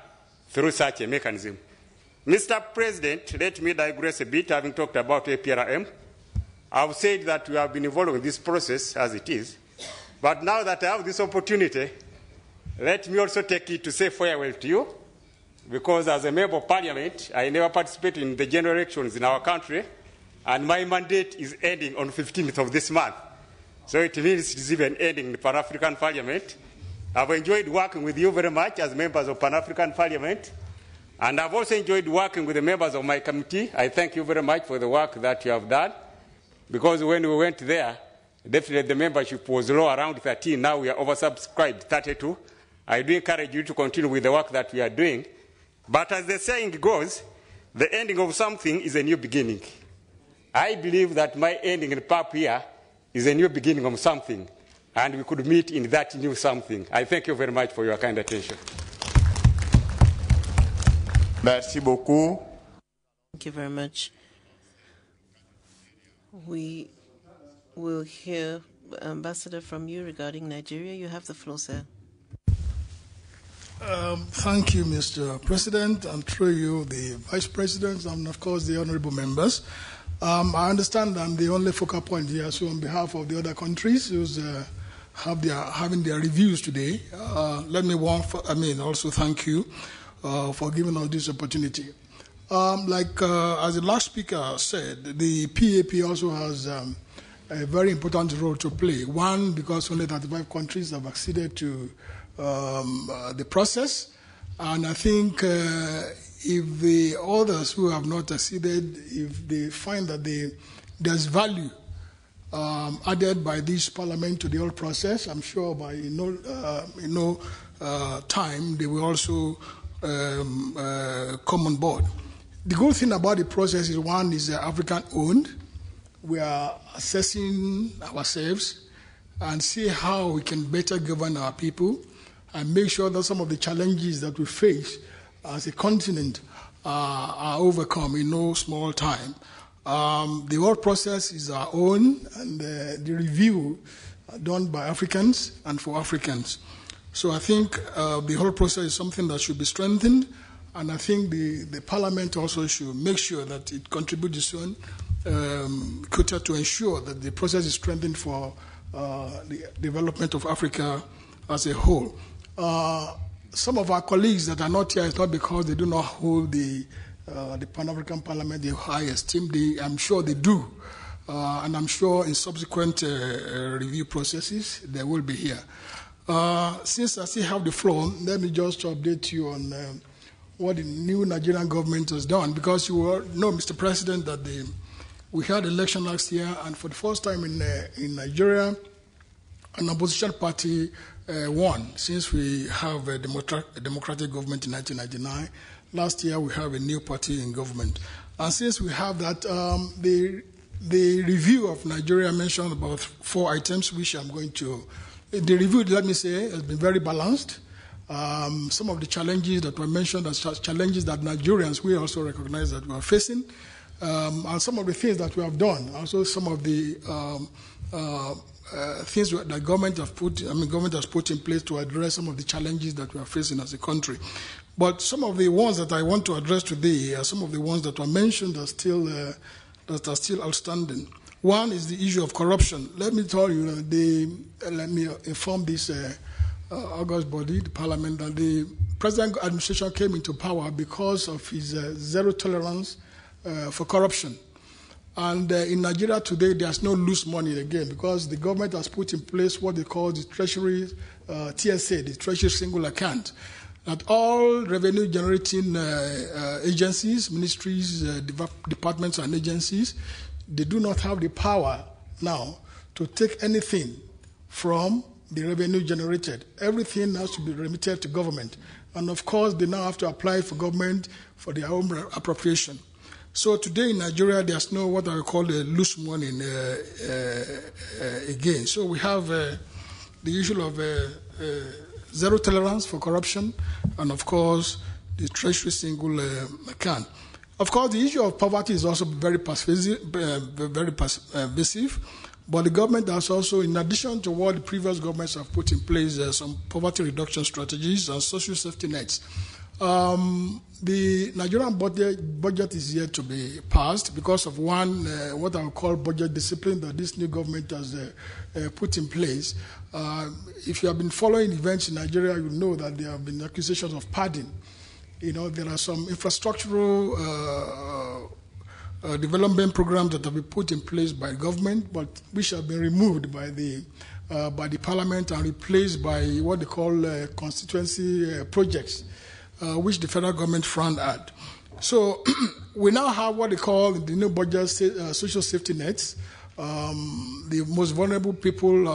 through such a mechanism. Mr. President, let me digress a bit, having talked about APRM. I've said that we have been involved in this process as it is, but now that I have this opportunity, let me also take it to say farewell to you, because as a member of parliament, I never participated in the general elections in our country, and my mandate is ending on 15th of this month. So it means it is even ending in the Pan-African Parliament. I've enjoyed working with you very much as members of Pan-African Parliament, and I've also enjoyed working with the members of my committee. I thank you very much for the work that you have done, because when we went there, definitely the membership was low, around 13. Now we are oversubscribed, 32. I do encourage you to continue with the work that we are doing. But as the saying goes, the ending of something is a new beginning. I believe that my ending in PAP here is a new beginning of something, and we could meet in that new something. I thank you very much for your kind attention. Merci beaucoup. Thank you very much. We will hear Ambassador from you regarding Nigeria. You have the floor, sir. Thank you, Mr. President, and through you, the Vice President, and of course the honorable members. I understand I'm the only focal point here, so on behalf of the other countries who's having their reviews today, let me also thank you for giving us this opportunity. As the last speaker said, the PAP also has a very important role to play. One, because only 35 countries have acceded to the process, and I think if the others who have not acceded, if they find that there's value added by this parliament to the whole process, I'm sure by no time they will also come on board. The good thing about the process is, one, is African-owned. We are assessing ourselves and see how we can better govern our people and make sure that some of the challenges that we face as a continent are overcome in no small time. The whole process is our own, and the review done by Africans and for Africans. So I think the whole process is something that should be strengthened, and I think the Parliament also should make sure that it contributes its own quota to ensure that the process is strengthened for the development of Africa as a whole. Some of our colleagues that are not here, it's not because they do not hold the Pan-African Parliament in high esteem. I'm sure they do. And I'm sure in subsequent review processes, they will be here. Since I still have the floor, let me just update you on what the new Nigerian government has done. Because you all know, Mr. President, that we had election last year, and for the first time in Nigeria, an opposition party won. Since we have a democratic government in 1999, last year we have a new party in government. And since we have that, the review of Nigeria mentioned about 4 items, which I'm going to... The review, let me say, has been very balanced. Some of the challenges that were mentioned as challenges that Nigerians, we also recognize that we are facing, and some of the things that we have done, also some of the things that the government has put in place to address some of the challenges that we are facing as a country. But some of the ones that I want to address today are some of the ones that were mentioned are still outstanding. One is the issue of corruption. Let me tell you, let me inform this August body, the Parliament, that the present administration came into power because of his zero tolerance for corruption. And in Nigeria today, there's no loose money again, because the government has put in place what they call the Treasury TSA, the Treasury Single Account, that all revenue-generating agencies, ministries, departments, and agencies, they do not have the power now to take anything from the revenue generated. Everything has to be remitted to government. And of course, they now have to apply for government for their own appropriation. So today in Nigeria, there's no what I call a loose money again. So we have the issue of zero tolerance for corruption, and of course, the Treasury Single Account. Of course, the issue of poverty is also very pervasive, but the government has also, in addition to what the previous governments have put in place, some poverty reduction strategies and social safety nets. The Nigerian budget is yet to be passed because of one, what I would call budget discipline that this new government has put in place. If you have been following events in Nigeria, you know that there have been accusations of padding. You know, there are some infrastructural development programs that have been put in place by government, but which have been removed by the Parliament and replaced by what they call constituency projects, which the federal government frowned at. So we now have what they call the new budget social safety nets. The most vulnerable people,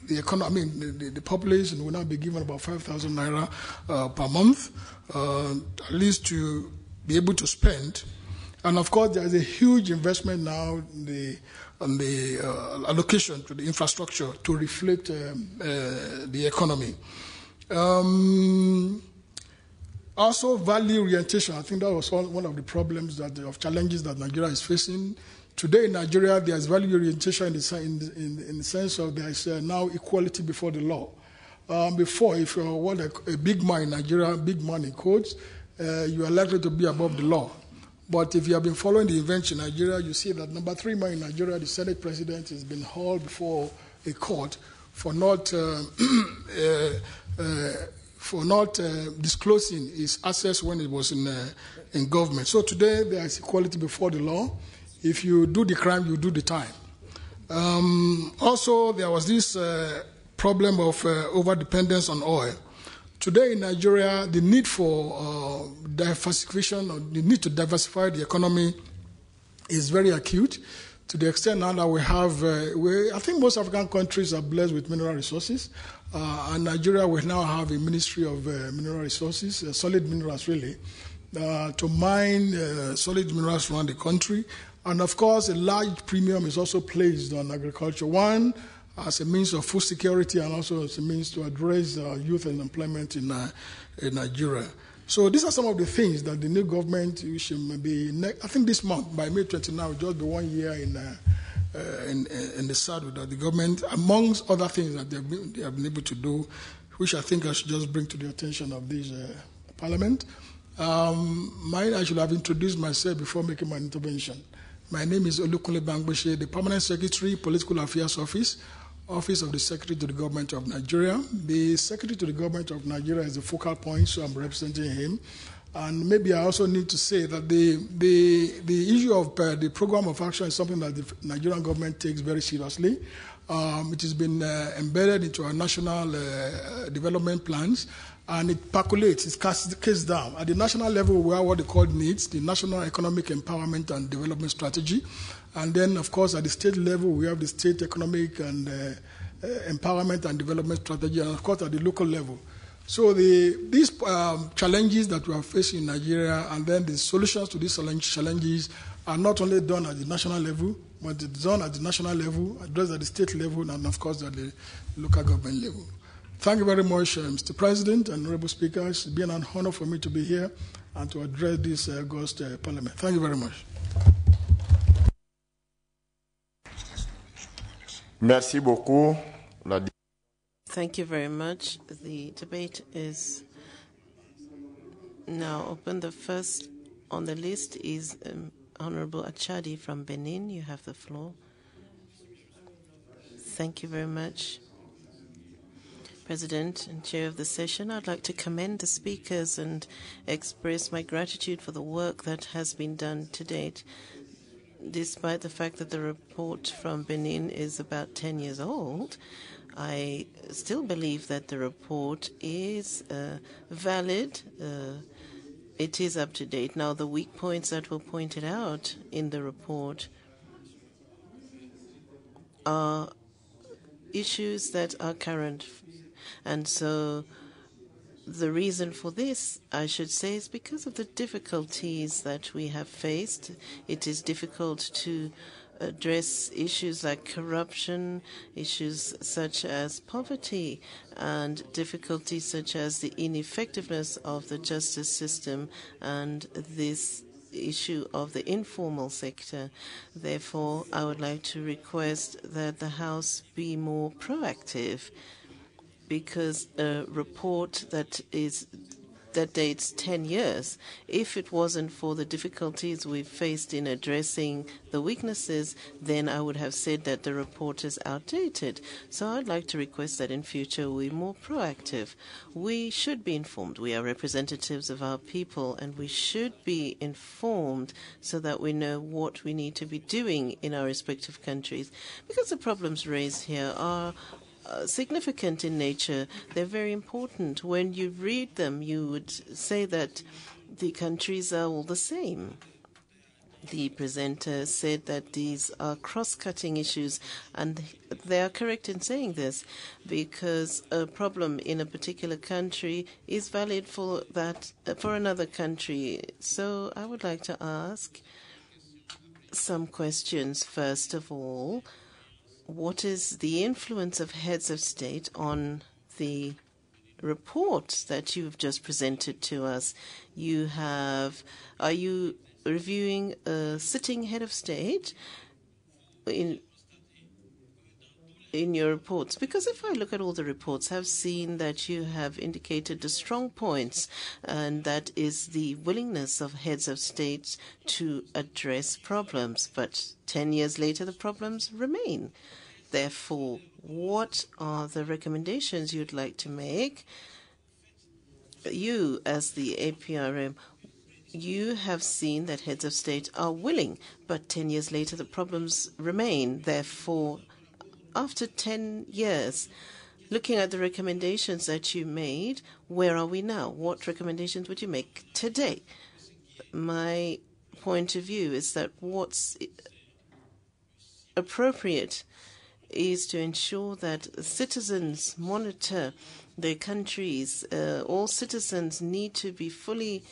the economy, the population will now be given about 5,000 naira per month, at least to be able to spend. And of course, there is a huge investment now on the allocation to the infrastructure to reflect the economy. Also, value orientation. I think that was one of the problems of challenges that Nigeria is facing. Today in Nigeria, there is value orientation in the sense of there is now equality before the law. Before, if you're a big man in Nigeria, big man in quotes, you are likely to be above the law. But if you have been following the events in Nigeria, you see that number 3 man in Nigeria, the Senate President, has been hauled before a court for not disclosing his assets when he was in government. So today there is equality before the law. If you do the crime, you do the time. Also, there was this problem of over-dependence on oil. Today in Nigeria, the need for diversification, or the need to diversify the economy is very acute, to the extent now that we have, I think most African countries are blessed with mineral resources, and Nigeria will now have a Ministry of Mineral Resources, solid minerals really, to mine solid minerals around the country. And of course, a large premium is also placed on agriculture. One, as a means of food security and also as a means to address youth unemployment in Nigeria. So these are some of the things that the new government, which may be, I think this month, by May 29, will just be 1 year in the saddle, that the government, amongst other things that they have been able to do, which I think I should just bring to the attention of this Parliament. I should have introduced myself before making my intervention. My name is Olukunle Bangbeshe, the Permanent Secretary, Political Affairs Office of the Secretary to the Government of Nigeria. The Secretary to the Government of Nigeria is the focal point, so I'm representing him. And maybe I also need to say that the issue of the program of action is something that the Nigerian government takes very seriously. It has been embedded into our national development plans, and it percolates, it cascades down. At the national level, we have what they call NEEDS, the National Economic Empowerment and Development Strategy. And then, of course, at the state level, we have the State Economic and Empowerment and Development Strategy, and of course, at the local level. So these challenges that we are facing in Nigeria, and then the solutions to these challenges are not only done at the national level, but it's done at the national level, addressed at the state level, and of course at the local government level. Thank you very much, Mr. President and Honorable Speaker. It's been an honor for me to be here and to address this August Parliament. Thank you very much. Merci beaucoup. Thank you very much. The debate is now open. The first on the list is Honorable Achadi from Benin. You have the floor. Thank you very much, President and Chair of the session. I'd like to commend the speakers and express my gratitude for the work that has been done to date. Despite the fact that the report from Benin is about 10 years old, I still believe that the report is valid. It is up to date. Now, the weak points that were pointed out in the report are issues that are current. And so the reason for this, I should say, is because of the difficulties that we have faced. It is difficult to address issues like corruption, issues such as poverty, and difficulties such as the ineffectiveness of the justice system and this issue of the informal sector. Therefore, I would like to request that the House be more proactive, because a report that dates 10 years, if it wasn't for the difficulties we've faced in addressing the weaknesses, then I would have said that the report is outdated. So I'd like to request that in future we're more proactive. We should be informed. We are representatives of our people, and we should be informed so that we know what we need to be doing in our respective countries, because the problems raised here are significant in nature. They're very important. When you read them, you would say that the countries are all the same. The presenter said that these are cross-cutting issues, and they are correct in saying this, because a problem in a particular country is valid for another country. So I would like to ask some questions. First of all, what is the influence of heads of state on the report that you've just presented to us? Are you reviewing a sitting head of state in your reports? Because if I look at all the reports, I've seen that you have indicated the strong points, and that is the willingness of heads of state to address problems. But 10 years later, the problems remain. Therefore, what are the recommendations you'd like to make? You, as the APRM, you have seen that heads of state are willing, but 10 years later the problems remain. Therefore, after 10 years, looking at the recommendations that you made, where are we now? What recommendations would you make today? My point of view is that what's appropriate is to ensure that citizens monitor their countries. All citizens need to be fully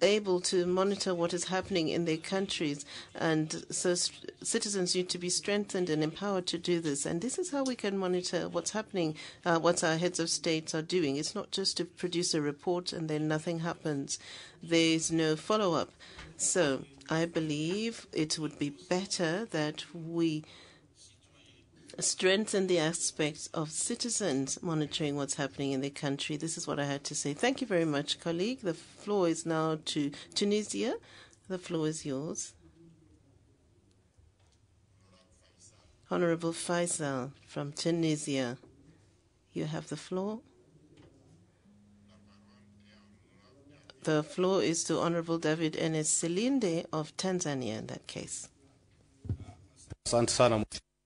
able to monitor what is happening in their countries, and so citizens need to be strengthened and empowered to do this. And this is how we can monitor what's happening, what our heads of states are doing. It's not just to produce a report and then nothing happens. There's no follow-up. So I believe it would be better that we strengthen the aspects of citizens monitoring what's happening in their country. This is what I had to say. Thank you very much, colleague. The floor is now to Tunisia. The floor is yours. Honorable Faisal from Tunisia, you have the floor. The floor is to Honorable David Enes Silinde of Tanzania in that case.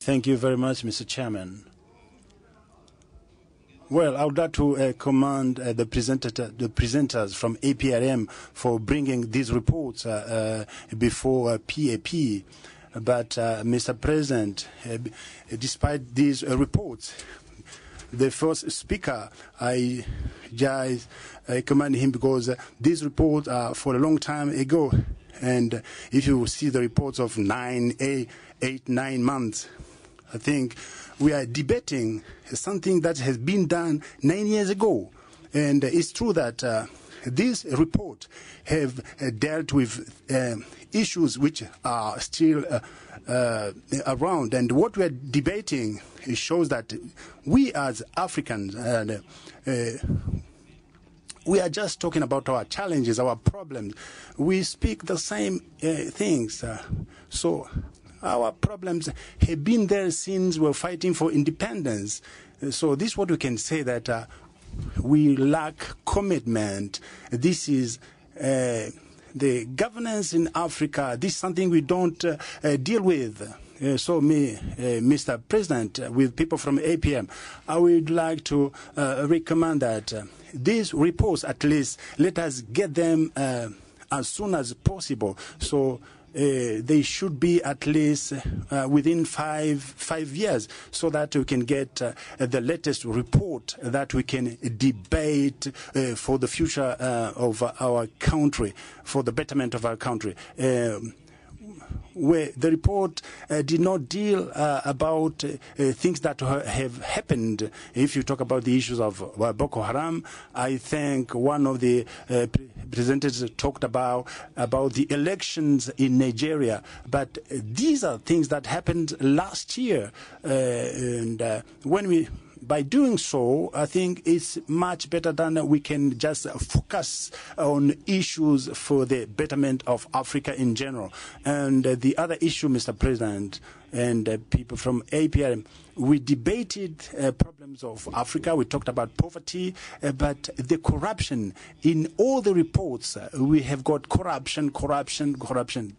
Thank you very much, Mr. Chairman. Well, I would like to commend the presenters from APRM for bringing these reports before PAP. But, Mr. President, despite these reports, the first speaker, I commend him because these reports are for a long time ago. And if you see the reports of 9 months, I think we are debating something that has been done 9 years ago. And it's true that this report have dealt with issues which are still around. And what we are debating shows that we as Africans, we are just talking about our challenges, our problems. We speak the same things. So our problems have been there since we're fighting for independence. So this is what we can say, that we lack commitment. This is the governance in Africa. This is something we don't deal with. Mr. President, with people from APM, I would like to recommend that these reports, at least, let us get them as soon as possible. So they should be at least within five years, so that we can get the latest report that we can debate for the future of our country, for the betterment of our country. Where the report did not deal about things that have happened. If you talk about the issues of Boko Haram, I think one of the presenters talked about the elections in Nigeria. But these are things that happened last year. By doing so, I think it's much better than we can just focus on issues for the betterment of Africa in general. And the other issue, Mr. President, and people from APRM, we debated problems of Africa. We talked about poverty, but the corruption in all the reports, we have got corruption.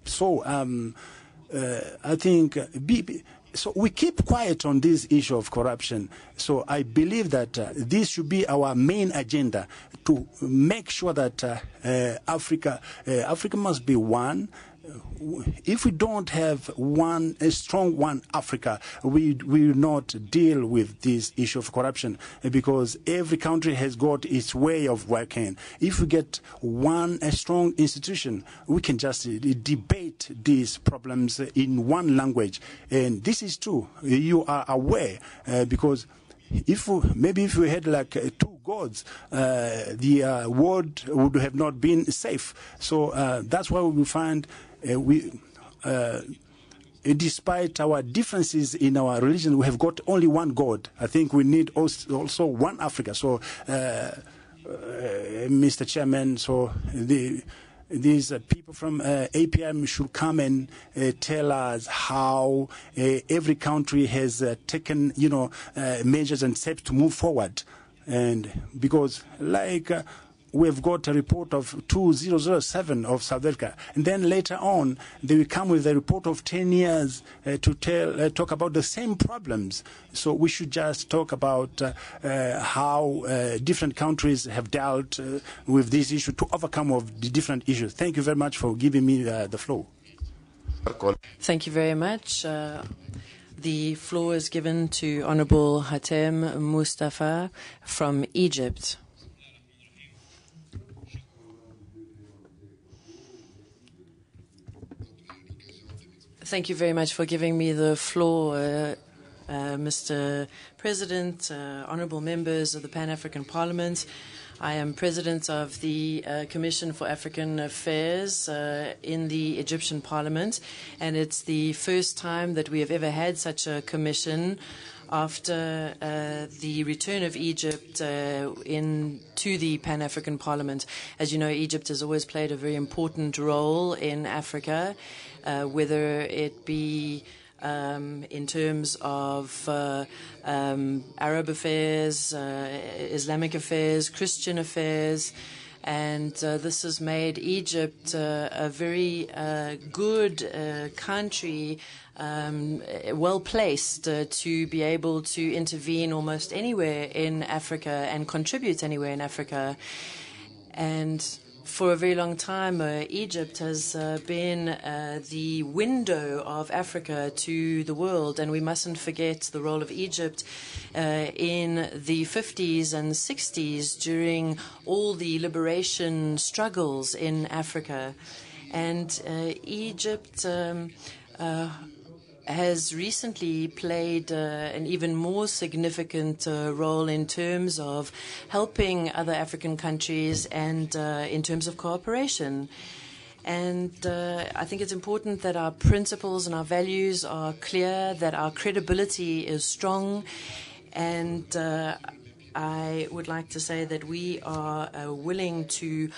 So I think so we keep quiet on this issue of corruption. So I believe that this should be our main agenda, to make sure that Africa must be one. If we don't have a strong one Africa, we will not deal with this issue of corruption, because every country has got its way of working. If we get a strong institution, we can just debate these problems in one language. And this is true. You are aware, because if we had like two gods, the world would have not been safe. So that's why we find despite our differences in our religion, we have got only one God. I think we need also one Africa. So, Mr. Chairman, so these people from APM should come and tell us how every country has taken, measures and steps to move forward. And because, we've got a report of 2007 of South Africa, and then later on they will come with a report of 10 years to talk about the same problems. So we should just talk about how different countries have dealt with this issue to overcome of the different issues. Thank you very much for giving me the floor. Thank you very much. The floor is given to Honorable Hatem Mustafa from Egypt. Thank you very much for giving me the floor, Mr. President, honourable members of the Pan-African Parliament. I am President of the Commission for African Affairs in the Egyptian Parliament, and it's the first time that we have ever had such a commission after the return of Egypt to the Pan-African Parliament. As you know, Egypt has always played a very important role in Africa, whether it be in terms of Arab affairs, Islamic affairs, Christian affairs, and this has made Egypt a very good country, well placed to be able to intervene almost anywhere in Africa and contribute anywhere in Africa. And for a very long time, Egypt has been the window of Africa to the world, and we mustn't forget the role of Egypt in the 50s and 60s during all the liberation struggles in Africa. And Egypt has recently played an even more significant role in terms of helping other African countries and in terms of cooperation. And I think it's important that our principles and our values are clear, that our credibility is strong, and I would like to say that we are willing to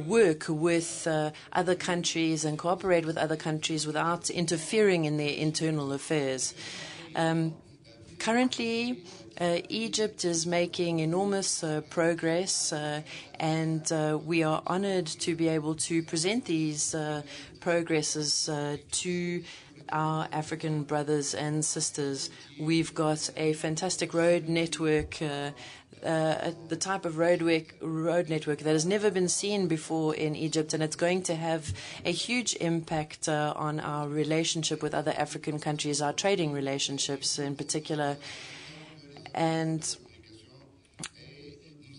work with other countries and cooperate with other countries without interfering in their internal affairs. Currently, Egypt is making enormous progress, and we are honored to be able to present these progresses to our African brothers and sisters. We've got a fantastic road network, the type of road network that has never been seen before in Egypt, and it's going to have a huge impact on our relationship with other African countries, our trading relationships in particular. And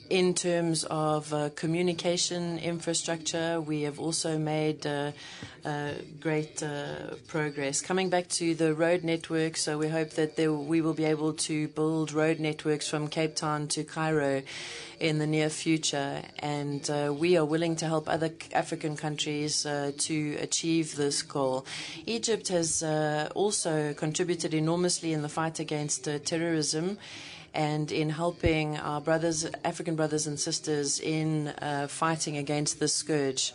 in terms of communication infrastructure, we have also made great progress. Coming back to the road network, so we hope that we will be able to build road networks from Cape Town to Cairo in the near future, and we are willing to help other African countries to achieve this goal. Egypt has also contributed enormously in the fight against terrorism and in helping our African brothers and sisters in fighting against this scourge,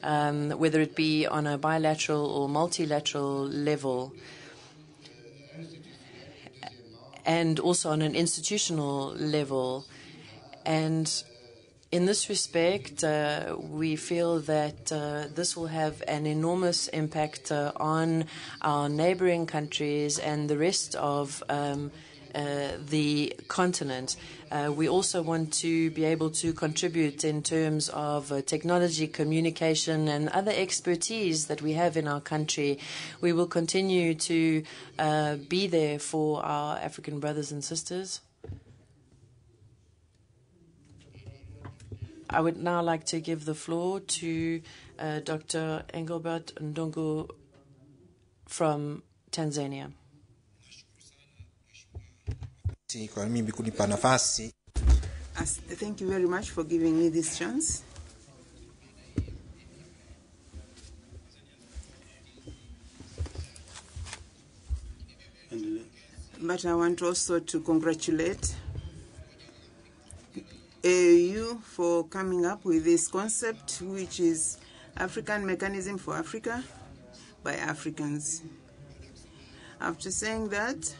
whether it be on a bilateral or multilateral level, and also on an institutional level. And in this respect, we feel that this will have an enormous impact on our neighboring countries and the rest of the continent. We also want to be able to contribute in terms of technology, communication, and other expertise that we have in our country. We will continue to be there for our African brothers and sisters. I would now like to give the floor to Dr. Engelbert Ndungu from Tanzania. Thank you very much for giving me this chance. But I want also to congratulate you for coming up with this concept, which is African Mechanism for Africa by Africans. After saying that,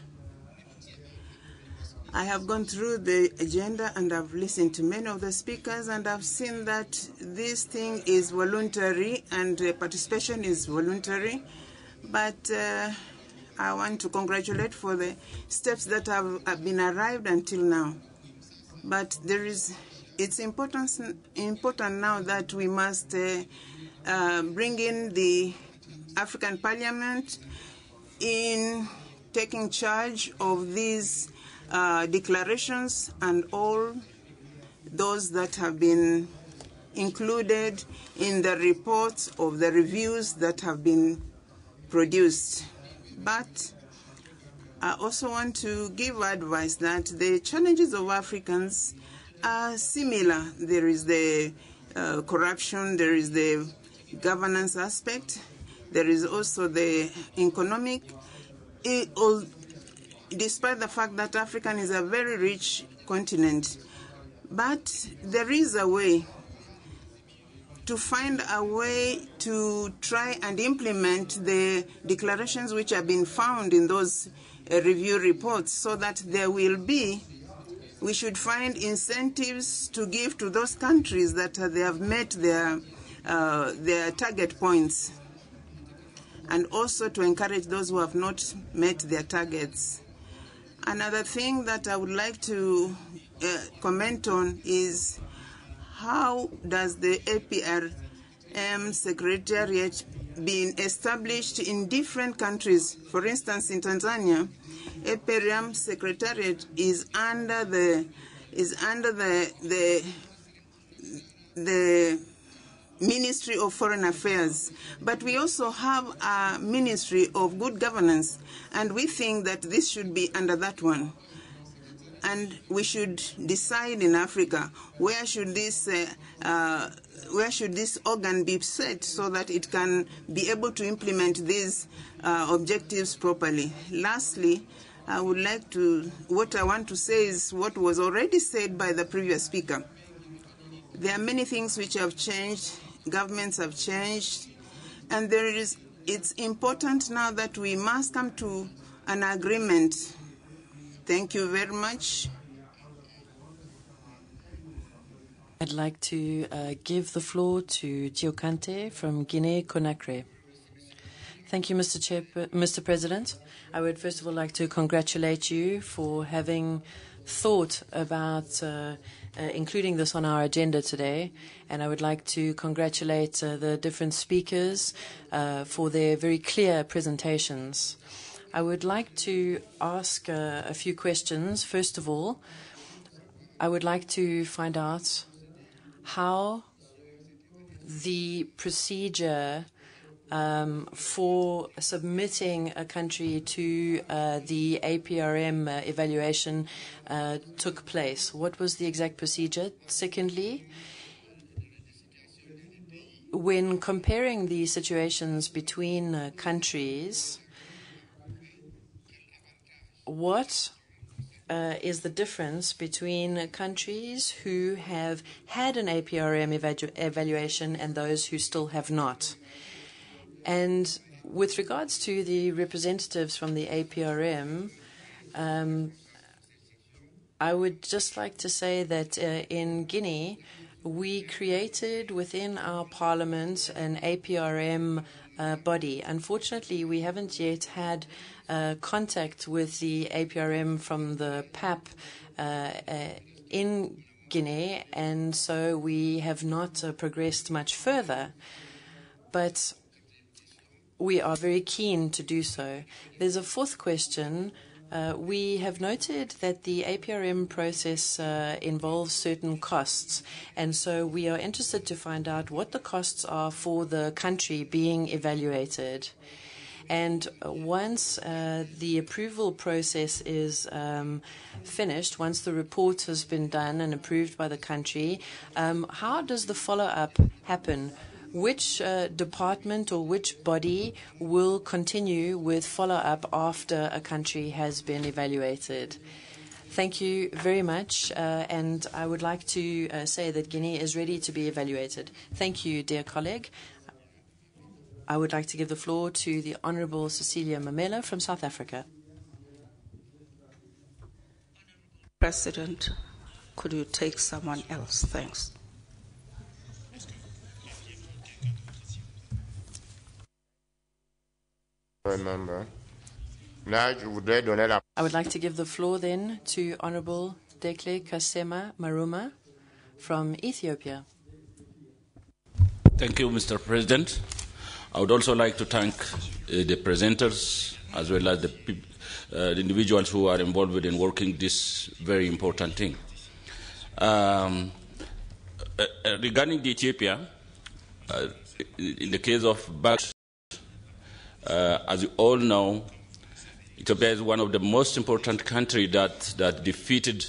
I have gone through the agenda and I've listened to many of the speakers, and I've seen that this thing is voluntary and participation is voluntary. But I want to congratulate for the steps that have been arrived until now. But it's important now that we must bring in the African Parliament in taking charge of these declarations and all those that have been included in the reports of the reviews that have been produced. But I also want to give advice that the challenges of Africans are similar. There is the corruption, there is the governance aspect, there is also the economic. Despite the fact that Africa is a very rich continent, but there is a way to find a way to try and implement the declarations which have been found in those review reports, so that we should find incentives to give to those countries that they have met their target points, and also to encourage those who have not met their targets. Another thing that I would like to comment on is how does the APRM Secretariat being established in different countries? For instance, in Tanzania, APRM Secretariat is under the Ministry of Foreign Affairs, but we also have a Ministry of Good Governance, and we think that this should be under that one. And we should decide in Africa where should this organ be set so that it can be able to implement these objectives properly. Lastly, what I want to say is what was already said by the previous speaker. There are many things which have changed, governments have changed, and it's important now that we must come to an agreement. Thank you very much. I'd like to give the floor to Giocante from Guinea-Conakry. Thank you, Mr. President. I would first of all like to congratulate you for having thought about including this on our agenda today, and I would like to congratulate the different speakers for their very clear presentations. I would like to ask a few questions. First of all, I would like to find out how the procedure for submitting a country to the APRM evaluation took place. What was the exact procedure? Secondly, when comparing the situations between countries, what is the difference between countries who have had an APRM evaluation and those who still have not? And with regards to the representatives from the APRM, I would just like to say that in Guinea, we created within our parliament an APRM body. Unfortunately, we haven't yet had contact with the APRM from the PAP in Guinea, and so we have not progressed much further. But we are very keen to do so. There's a fourth question. We have noted that the APRM process involves certain costs, and so we are interested to find out what the costs are for the country being evaluated. And once the approval process is finished, once the report has been done and approved by the country, how does the follow-up happen? Which department or which body will continue with follow-up after a country has been evaluated? Thank you very much, and I would like to say that Guinea is ready to be evaluated. Thank you, dear colleague. I would like to give the floor to the Honourable Cecilia Mamela from South Africa. President, could you take someone else? Thanks. Remember. I would like to give the floor then to Honourable Dekle Kasema Maruma from Ethiopia. Thank you, Mr. President. I would also like to thank the presenters as well as the individuals who are involved in working this very important thing. Regarding the Ethiopia, in the case of Bax, As you all know, Ethiopia is one of the most important countries that defeated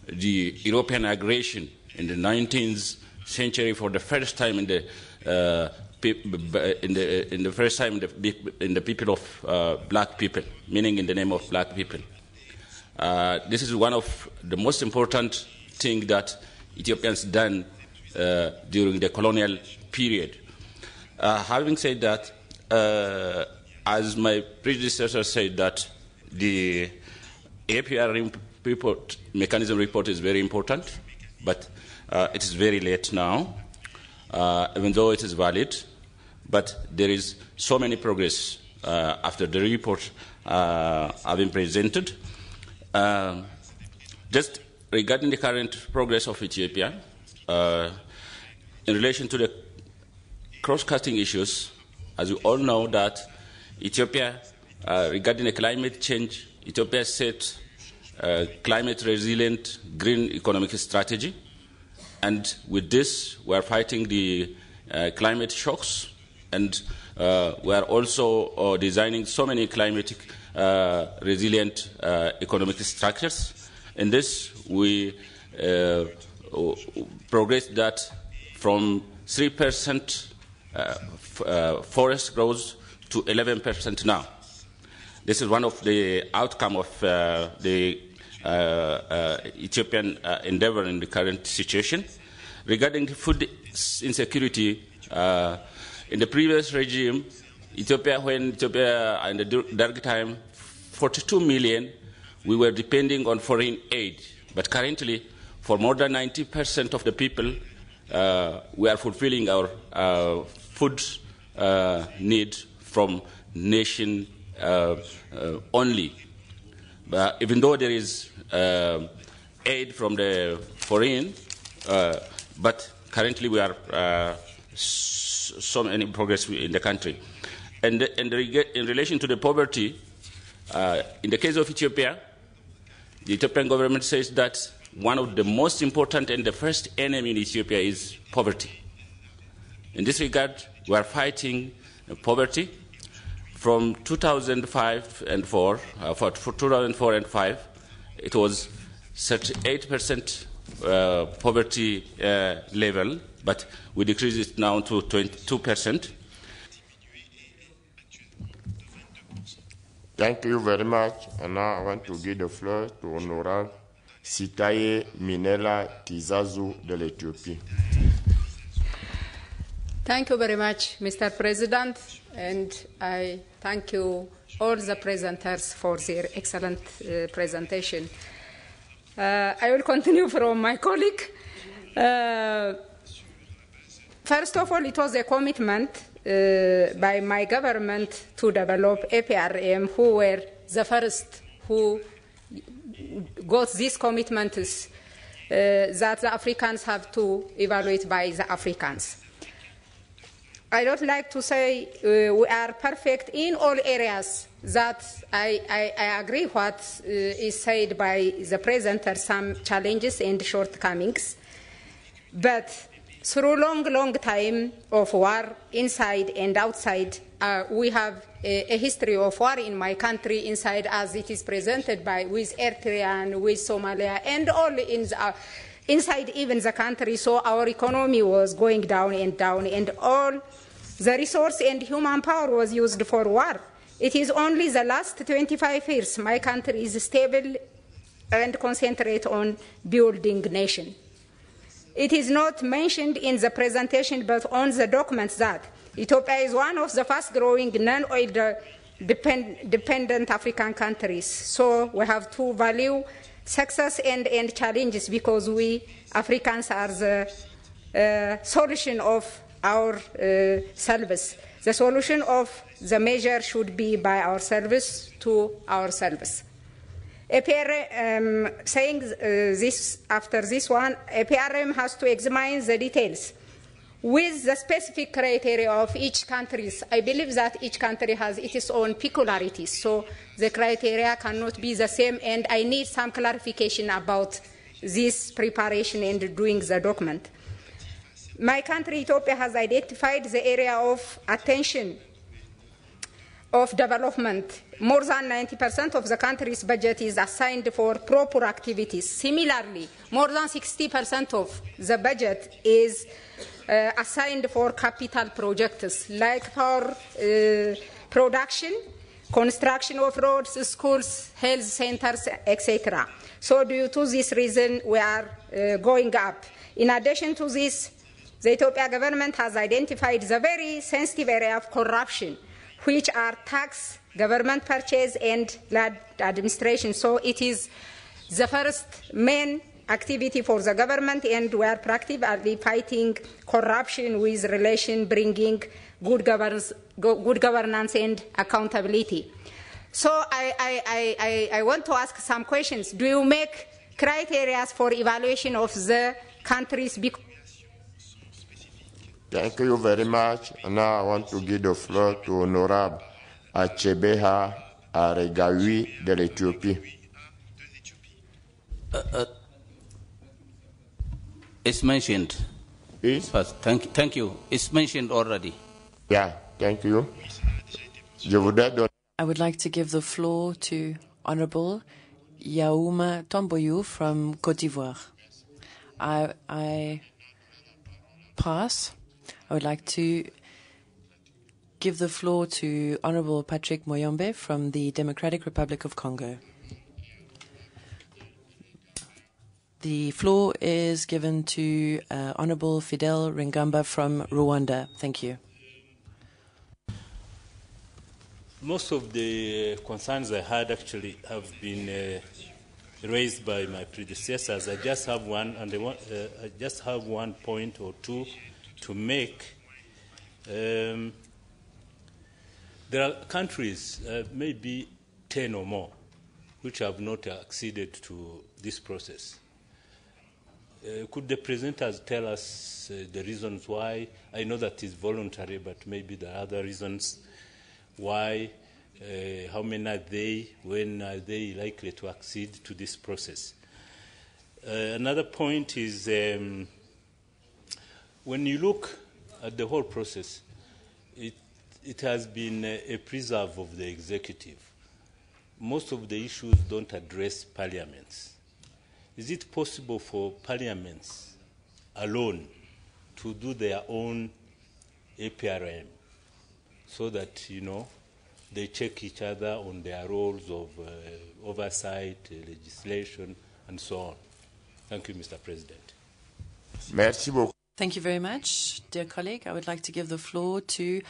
the European aggression in the 19th century for the first time in the people of black people, meaning in the name of black people. This is one of the most important things that Ethiopians done during the colonial period. Having said that, as my predecessor said, that the APRM report, mechanism report is very important, but it is very late now, even though it is valid, but there is so many progress after the report have been presented. Just regarding the current progress of Ethiopia, in relation to the cross-cutting issues, as you all know that Ethiopia, regarding the climate change, Ethiopia set climate resilient green economic strategy, and with this we are fighting the climate shocks, and we are also designing so many climatic resilient economic structures. In this we progressed that from 3% forest growth to 11% now. This is one of the outcome of the Ethiopian endeavor in the current situation. Regarding the food insecurity, in the previous regime, when Ethiopia in the dark time, 42 million, we were depending on foreign aid. But currently, for more than 90% of the people, we are fulfilling our food need from nation only. But even though there is aid from the foreign, but currently we are so many progress in the country. And in relation to the poverty, in the case of Ethiopia, the Ethiopian government says that one of the most important and the first enemy in Ethiopia is poverty. In this regard, we are fighting poverty. From 2005 and 4, for 2004 and 5, it was 38% poverty level, but we decreased it now to 22%. Thank you very much. And now I want to give the floor to Honorable Sitaye Minela Tizazu de l'Ethiopie. Thank you very much, Mr. President, and I thank you all the presenters for their excellent presentation. I will continue from my colleague. First of all, it was a commitment by my government to develop APRM, who were the first who got this commitment that the Africans have to evaluate by the Africans. I don't like to say we are perfect in all areas. That I agree what is said by the presenter, some challenges and shortcomings. But through long time of war, inside and outside, we have a history of war in my country, inside as it is presented with Eritrea and with Somalia, and all inside even the country. So our economy was going down, and all the resource and human power was used for war. It is only the last 25 years my country is stable and concentrate on building nation. It is not mentioned in the presentation, but on the documents that Ethiopia is one of the fast-growing non-oil dependent African countries. So we have to value success and challenges, because we Africans are the solution of our service. The solution of the measure should be by our service to our service. APRM, saying this after this one, APRM has to examine the details with the specific criteria of each country. I believe that each country has its own peculiarities, so the criteria cannot be the same, and I need some clarification about this preparation and doing the document. My country, Ethiopia, has identified the area of attention of development, more than 90% of the country's budget is assigned for proper activities. Similarly, more than 60% of the budget is assigned for capital projects like power production, construction of roads, schools, health centers, etc. So due to this reason, we are going up. In addition to this, the Ethiopia government has identified the very sensitive area of corruption, which are tax, government purchase, and land administration. So it is the first main activity for the government, and we are practically fighting corruption with relation bringing good governance and accountability. So I want to ask some questions. Do you make criteria for evaluation of the countries? Thank you very much. Now I want to give the floor to Honorable Achebeha Aregawi de l'Ethiopie. It's mentioned. Yes? Thank you. It's mentioned already. Yeah, thank you. I would like to give the floor to Honorable Yaouma Tomboyou from Côte d'Ivoire. I pass. I would like to give the floor to Honorable Patrick Moyombe from the Democratic Republic of Congo. The floor is given to Honorable Fidel Ringamba from Rwanda. Thank you. Most of the concerns I had actually have been raised by my predecessors. I just have one, and I just have one point or two to make. There are countries, maybe 10 or more, which have not acceded to this process. Could the presenters tell us the reasons why? I know that it's voluntary, but maybe there are other reasons why. How many are they? When are they likely to accede to this process? Another point is when you look at the whole process, it has been a preserve of the executive. Most of the issues don't address parliaments. Is it possible for parliaments alone to do their own APRM so that, you know, they check each other on their roles of oversight, legislation, and so on? Thank you, Mr. President. Merci beaucoup. Thank you very much, dear colleague. I would like to give the floor to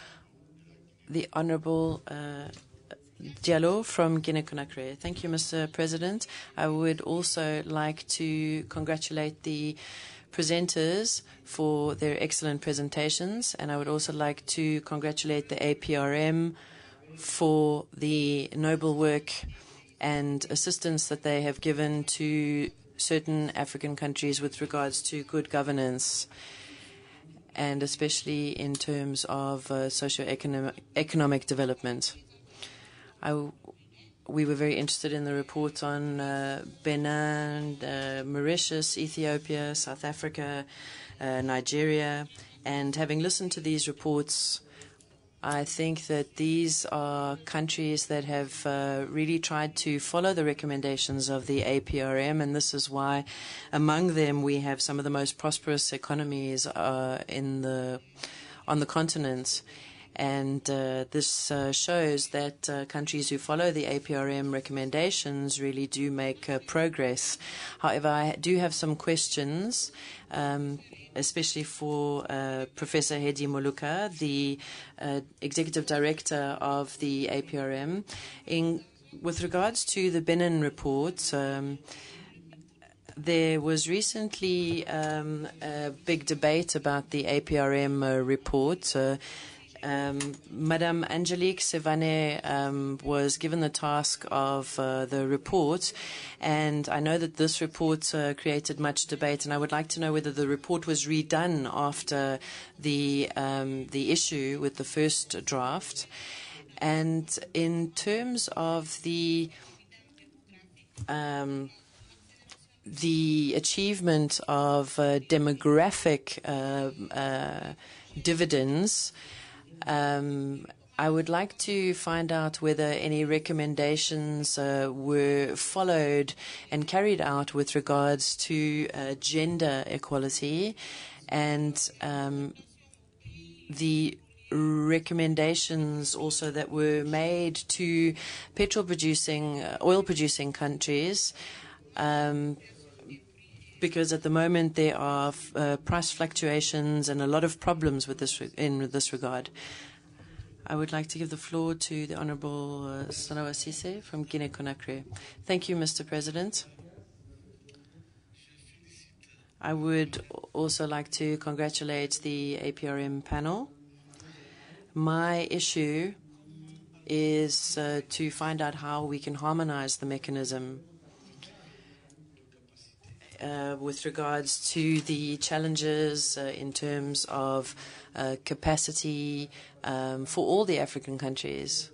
the Honorable Diallo from Guinea-Conakry. Thank you, Mr. President. I would also like to congratulate the presenters for their excellent presentations, and I would also like to congratulate the APRM for the noble work and assistance that they have given to certain African countries with regards to good governance, and especially in terms of socio-economic development. We were very interested in the report on Benin, Mauritius, Ethiopia, South Africa, Nigeria, and having listened to these reports, I think that these are countries that have really tried to follow the recommendations of the APRM, and this is why among them we have some of the most prosperous economies on the continent. And this shows that countries who follow the APRM recommendations really do make progress. However, I do have some questions, especially for Professor Hedi Maloka, the Executive Director of the APRM. With regards to the Benin report, there was recently a big debate about the APRM report. Madame Angelique Sevane was given the task of the report, and I know that this report created much debate, and I would like to know whether the report was redone after the issue with the first draft. And in terms of the achievement of demographic dividends, I would like to find out whether any recommendations were followed and carried out with regards to gender equality and the recommendations also that were made to oil-producing countries, because at the moment there are price fluctuations and a lot of problems with in this regard. I would like to give the floor to the Honourable Sanawa Sise from Guinea-Conakry. Thank you, Mr. President. I would also like to congratulate the APRM panel. My issue is to find out how we can harmonize the mechanism with regards to the challenges in terms of capacity for all the African countries.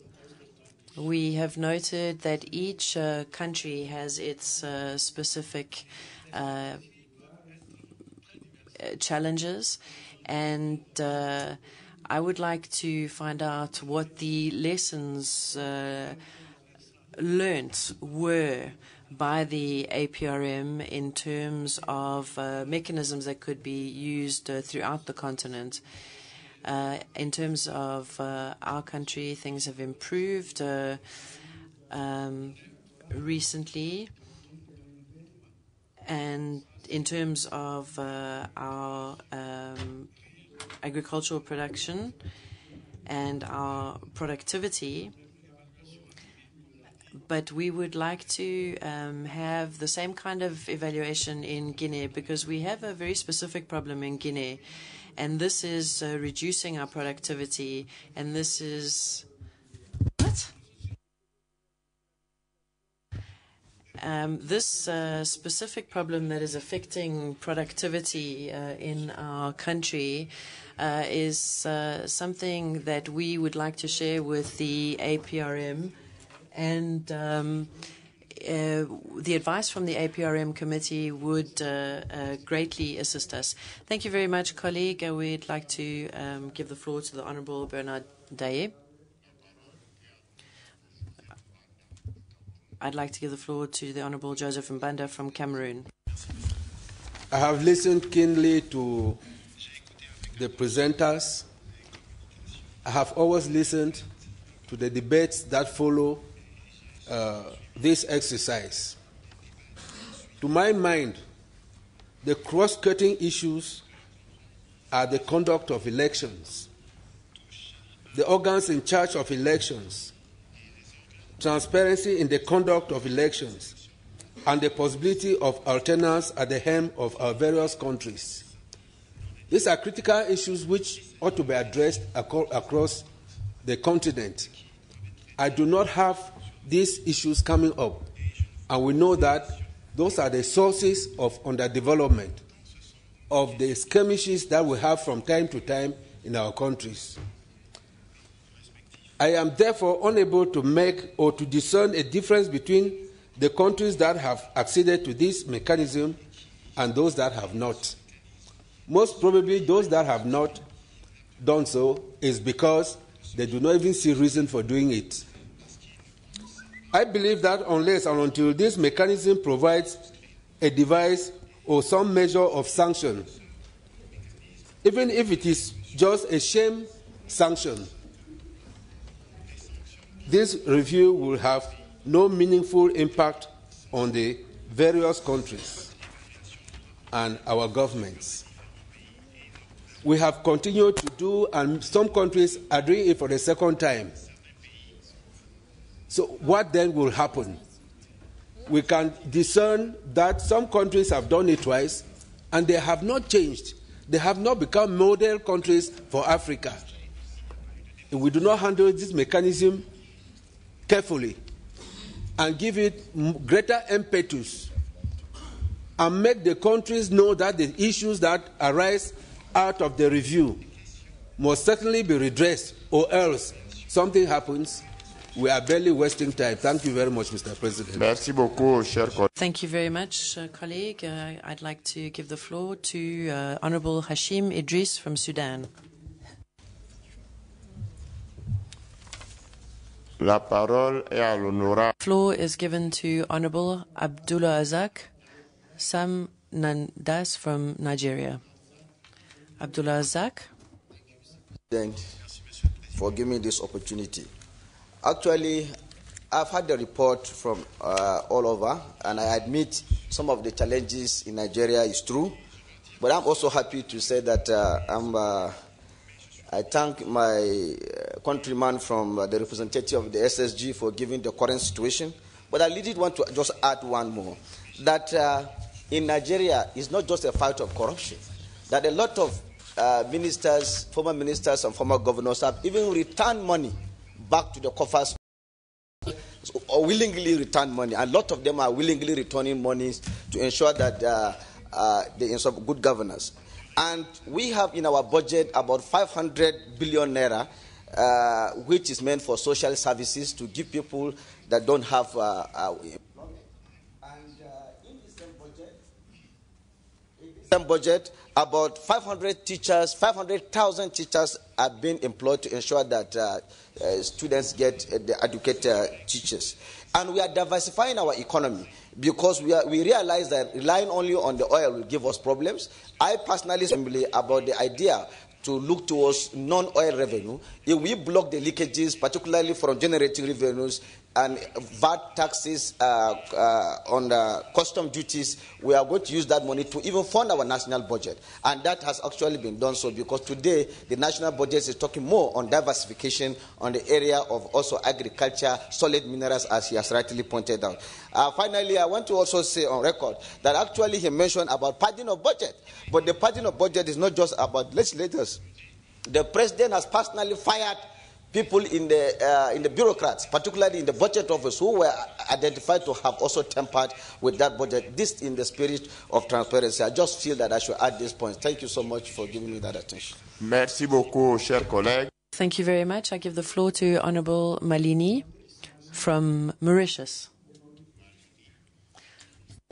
We have noted that each country has its specific challenges, and I would like to find out what the lessons learnt were by the APRM in terms of mechanisms that could be used throughout the continent. In terms of our country, things have improved recently, and in terms of our agricultural production and our productivity, but we would like to have the same kind of evaluation in Guinea, because we have a very specific problem in Guinea, and this is reducing our productivity, and this is this specific problem that is affecting productivity in our country is something that we would like to share with the APRM, and the advice from the APRM committee would greatly assist us. Thank you very much, colleague. We'd like to give the floor to the Honourable Bernard Daye. I'd like to give the floor to the Honourable Joseph Mabandla from Cameroon. I have listened keenly to the presenters. I have always listened to the debates that follow this exercise. To my mind, the cross-cutting issues are the conduct of elections, the organs in charge of elections, transparency in the conduct of elections, and the possibility of alternance at the helm of our various countries. These are critical issues which ought to be addressed across the continent. I do not have these issues coming up, and we know that those are the sources of underdevelopment, of the skirmishes that we have from time to time in our countries. I am therefore unable to make or to discern a difference between the countries that have acceded to this mechanism and those that have not. Most probably those that have not done so is because they do not even see reason for doing it. I believe that unless and until this mechanism provides a device or some measure of sanction, even if it is just a shame sanction, this review will have no meaningful impact on the various countries and our governments. We have continued to do, and some countries are doing it for the second time. So what then will happen? We can discern that some countries have done it twice, and they have not changed. They have not become model countries for Africa. If we do not handle this mechanism carefully and give it greater impetus and make the countries know that the issues that arise out of the review must certainly be redressed, or else something happens, we are barely wasting time. Thank you very much, Mr. President. Merci beaucoup, cher collègue. Thank you very much, colleague. I'd like to give the floor to Honourable Hashim Idris from Sudan. La parole est à l'honorable. Floor is given to Honorable Abdullah Azak Sam Nandas from Nigeria. Abdullah Azak. Thank for giving me this opportunity. Actually, I've had the report from all over, and I admit some of the challenges in Nigeria is true. But I'm also happy to say that I thank my countryman from the representative of the SSG for giving the current situation. But I really want to just add one more, that in Nigeria, it's not just a fight of corruption, that a lot of ministers, former ministers and former governors have even returned money back to the coffers, or willingly return money. A lot of them are willingly returning money to ensure that they ensure good governance. And we have in our budget about 500 billion naira, which is meant for social services to give people that don't have employment. And in the same budget, about 500,000 teachers are being employed to ensure that students get the educated teachers. And we are diversifying our economy because we realize that relying only on the oil will give us problems. I personally am about the idea to look towards non-oil revenue. If we block the leakages, particularly from generating revenues and VAT taxes on the custom duties, we are going to use that money to even fund our national budget. And that has actually been done so, because today the national budget is talking more on diversification on the area of also agriculture, solid minerals, as he has rightly pointed out. Finally, I want to also say on record that actually he mentioned about padding of budget. But the padding of budget is not just about legislators. The president has personally fired people in the bureaucrats, particularly in the budget office, who were identified to have also tampered with that budget. This in the spirit of transparency. I just feel that I should add this point. Thank you so much for giving me that attention. Merci beaucoup, chers collègues. Thank you very much. I give the floor to Honorable Malini from Mauritius.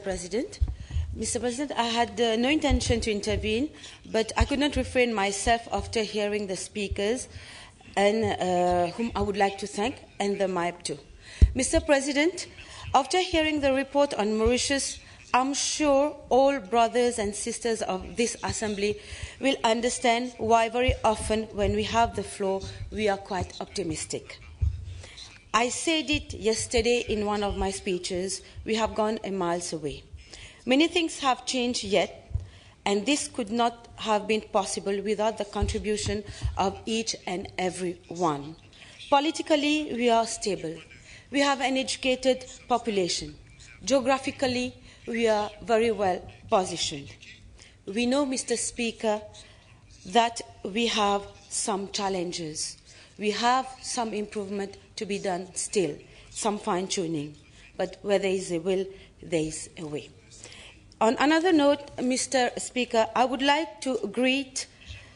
Mr. President, I had no intention to intervene, but I could not refrain myself after hearing the speakers, and whom I would like to thank, and the MIP too. Mr. President, after hearing the report on Mauritius, I'm sure all brothers and sisters of this Assembly will understand why very often when we have the floor, we are quite optimistic. I said it yesterday in one of my speeches, we have gone a miles away. Many things have changed yet, and this could not have been possible without the contribution of each and every one. Politically, we are stable. We have an educated population. Geographically, we are very well positioned. We know, Mr. Speaker, that we have some challenges. We have some improvement to be done still, some fine-tuning. But where there is a will, there is a way. On another note, Mr. Speaker, I would like to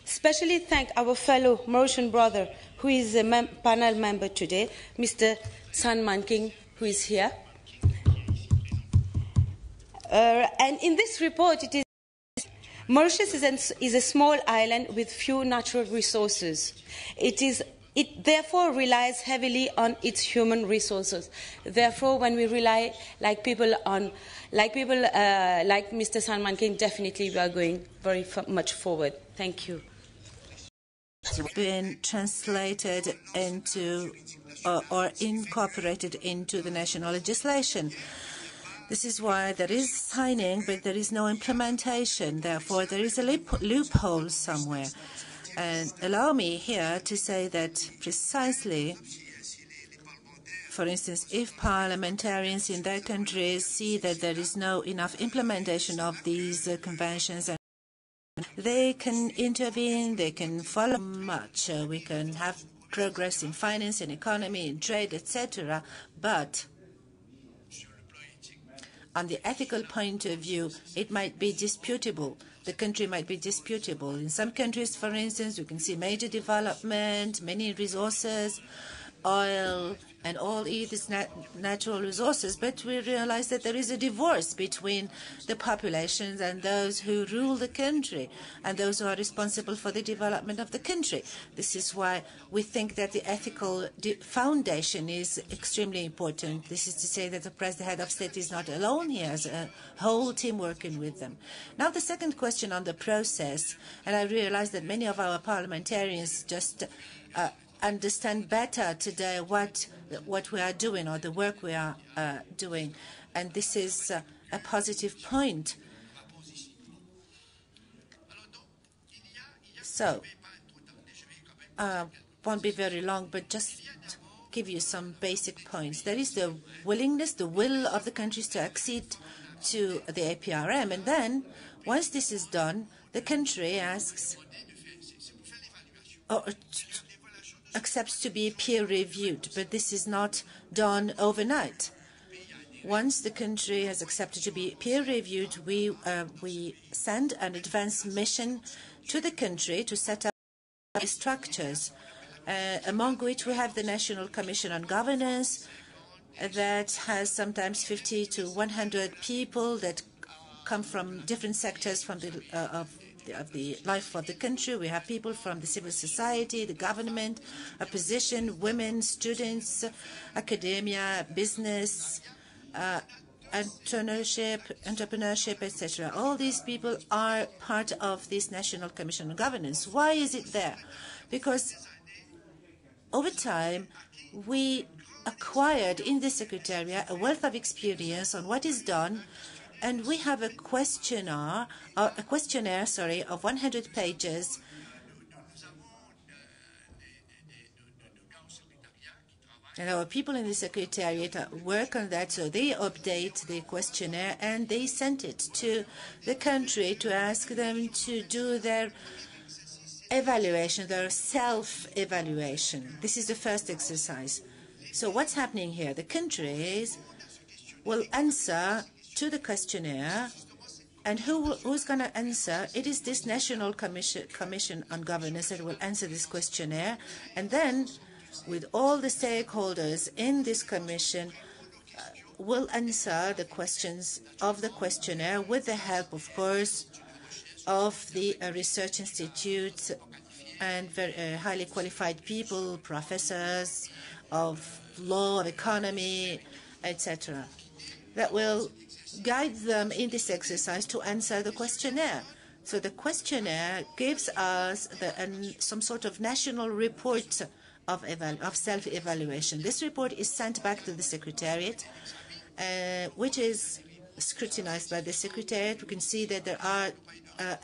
especially thank our fellow Mauritian brother, who is a panel member today, Mr. Tsang, who is here. And in this report, it is Mauritius is a small island with few natural resources. It therefore relies heavily on its human resources. Therefore, when we rely like Mr. Tsang, definitely we are going very much forward. Thank you. Been translated into or incorporated into the national legislation. This is why there is signing, but there is no implementation. Therefore, there is a loophole somewhere. And allow me here to say that precisely, for instance, if parliamentarians in their countries see that there is no enough implementation of these conventions, they can intervene, they can follow much. We can have progress in finance, in economy, in trade, etc. But on the ethical point of view, it might be disputable. The country might be disputable. In some countries, for instance, you can see major development, many resources, oil, and all these natural resources, but we realize that there is a divorce between the populations and those who rule the country and those who are responsible for the development of the country. This is why we think that the ethical foundation is extremely important. This is to say that the head of state is not alone. He has a whole team working with them. Now, the second question on the process, and I realize that many of our parliamentarians just understand better today what we are doing or the work we are doing, and this is a positive point. So, won't be very long, but just give you some basic points. There is the willingness, the will of the countries to accede to the APRM, and then once this is done, the country asks or accepts to be peer-reviewed, but this is not done overnight. Once the country has accepted to be peer-reviewed, we send an advance mission to the country to set up structures, among which we have the National Commission on Governance that has sometimes 50 to 100 people that come from different sectors from of the life of the country. We have people from the civil society, the government, opposition, women, students, academia, business, entrepreneurship, etc. All these people are part of this National Commission on Governance. Why is it there? Because over time, we acquired in the Secretariat a wealth of experience on what is done, and we have a questionnaire, of 100 pages and our people in the Secretariat work on that, so they update the questionnaire and they send it to the country to ask them to do their evaluation, their self-evaluation. This is the first exercise. So what's happening here? The countries will answer to the questionnaire, and who's going to answer? It is this National Commission on Governance that will answer this questionnaire, and then with all the stakeholders in this commission will answer the questions of the questionnaire with the help, of course, of the research institutes and very highly qualified people, professors of law, of economy, etc., that will guide them in this exercise to answer the questionnaire. So the questionnaire gives us some sort of national report of self-evaluation. This report is sent back to the Secretariat, which is scrutinized by the Secretariat. We can see that there are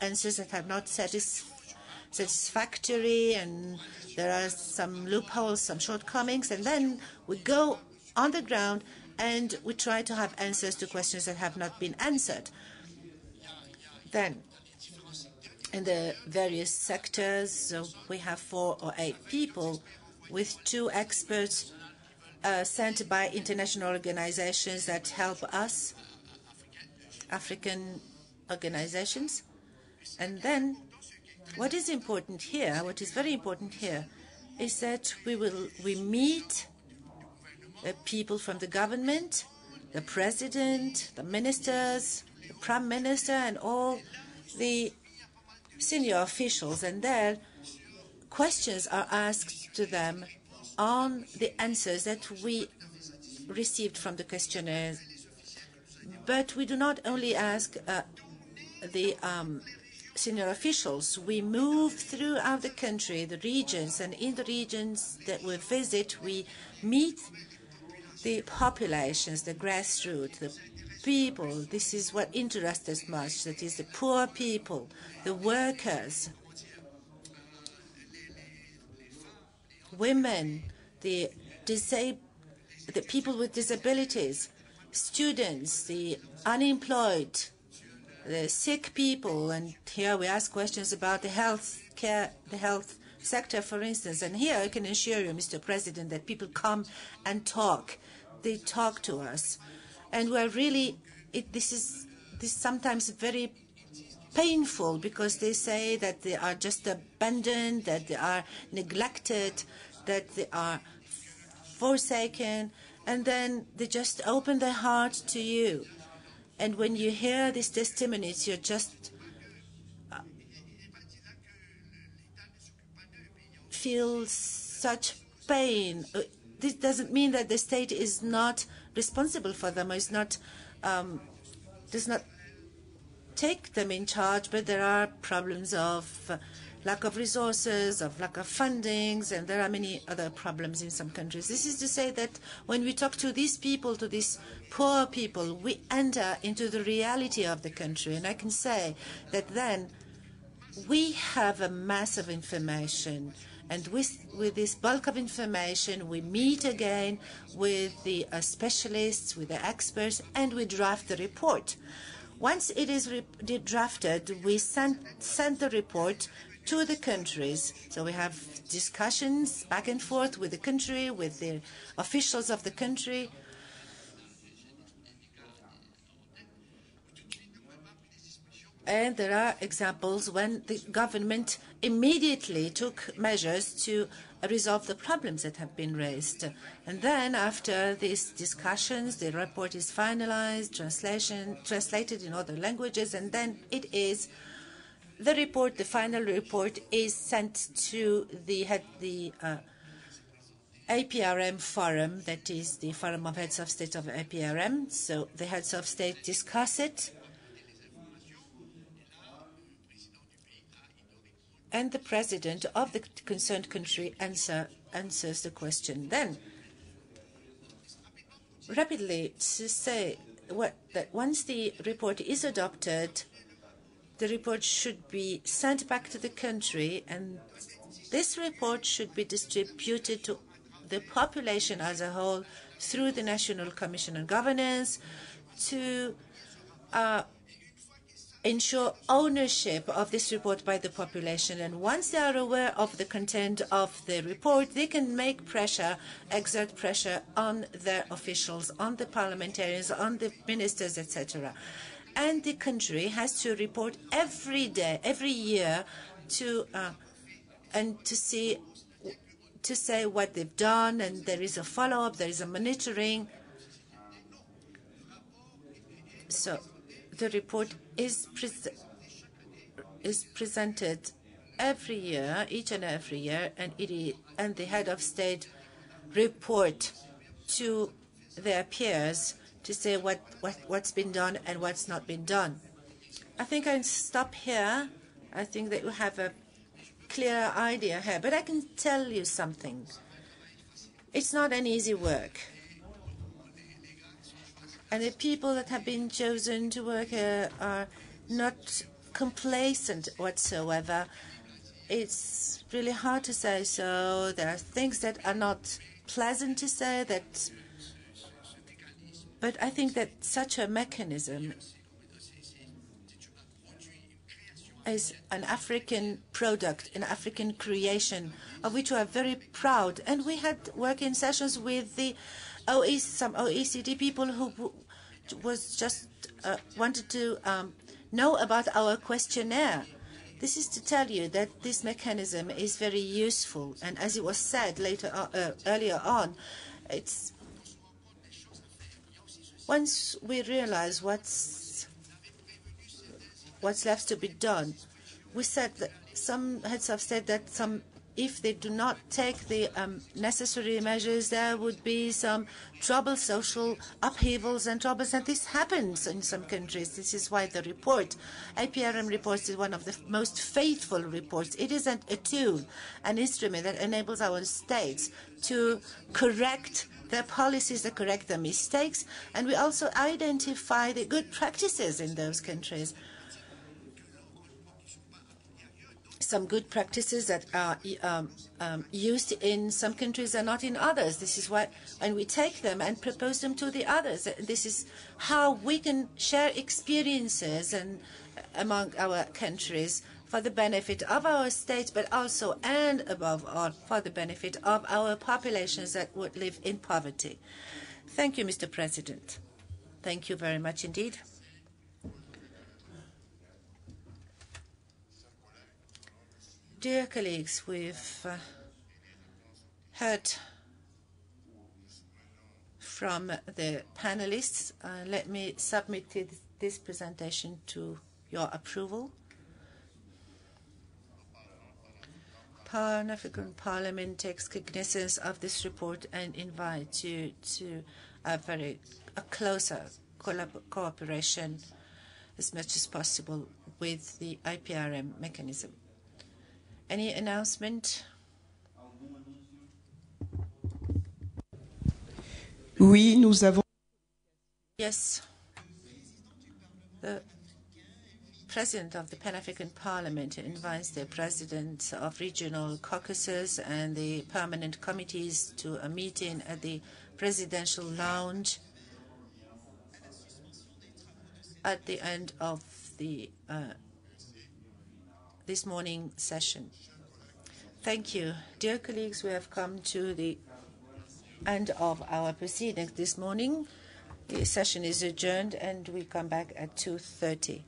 answers that are not satisfactory, and there are some loopholes, some shortcomings, and then we go on the ground and we try to have answers to questions that have not been answered. Then, in the various sectors, we have 4 or 8 people with 2 experts sent by international organizations that help us, African organizations. And then what is important here, what is very important here, is that we meet people from the government, the president, the ministers, the prime minister, and all the senior officials, and there questions are asked to them on the answers that we received from the questionnaire. But we do not only ask the senior officials. We move throughout the country, the regions, and in the regions that we visit, we meet the populations, the grassroots, the people. This is what interests us much, that is the poor people, the workers, women, the people with disabilities, students, the unemployed, the sick people, and here we ask questions about the health care, the health sector, for instance. And here I can assure you, Mr. President, that people come and talk. They talk to us, and we're really. This is sometimes very painful because they say that they are just abandoned, that they are neglected, that they are forsaken, and then they just open their heart to you. And when you hear these testimonies, you just feel such pain. This doesn't mean that the state is not responsible for them, or is not, does not take them in charge, but there are problems of lack of resources, of lack of fundings, and there are many other problems in some countries. This is to say that when we talk to these people, to these poor people, we enter into the reality of the country. And I can say that then we have a mass of information. And with this bulk of information, we meet again with the specialists, with the experts, and we draft the report. Once it is drafted, we send the report to the countries. So we have discussions back and forth with the country, with the officials of the country. And there are examples when the government immediately took measures to resolve the problems that have been raised. And then after these discussions, the report is finalized, translated in other languages, and then it is the report, the final report is sent to the APRM forum, that is the Forum of Heads of State of APRM. So the heads of state discuss it, and the president of the concerned country answers the question. Then, rapidly to say that once the report is adopted, the report should be sent back to the country, and this report should be distributed to the population as a whole through the National Commission on Governance to ensure ownership of this report by the population. And once they are aware of the content of the report, they can make pressure, exert pressure on their officials, on the parliamentarians, on the ministers, etc. And the country has to report every day, every year, to say what they've done, and there is a follow-up, there is a monitoring. So the report is presented every year, each and every year, and the head of state report to their peers to say what's been done and what's not been done. I think I'll stop here. I think that you have a clear idea here, but I can tell you something. It's not an easy work. And the people that have been chosen to work here are not complacent whatsoever. It's really hard to say so. There are things that are not pleasant to say, but I think that such a mechanism is an African product, an African creation, of which we are very proud. And we had working sessions with the some OECD people who was just wanted to know about our questionnaire. This is to tell you that this mechanism is very useful, and as it was said earlier on, it's once we realize what's left to be done. We said that some heads have said that if they do not take the necessary measures, there would be some trouble, social upheavals and troubles, and this happens in some countries. This is why the report, APRM reports, is one of the most faithful reports. It is a tool, an instrument that enables our states to correct their policies, to correct their mistakes, and we also identify the good practices in those countries. Some good practices that are used in some countries are not in others. This is why, and we take them and propose them to the others. This is how we can share experiences and among our countries for the benefit of our states, but also and above all for the benefit of our populations that would live in poverty. Thank you, Mr. President. Thank you very much indeed. Dear colleagues, we've heard from the panelists. Let me submit this presentation to your approval. Pan-African Parliament takes cognizance of this report and invites you to a closer cooperation as much as possible with the APRM mechanism. Any announcement? Oui, nous avons. Yes. The President of the Pan-African Parliament invites the presidents of regional caucuses and the permanent committees to a meeting at the Presidential Lounge at the end of the this morning session. Thank you. Dear colleagues, we have come to the end of our proceedings this morning. The session is adjourned and we come back at 2:30.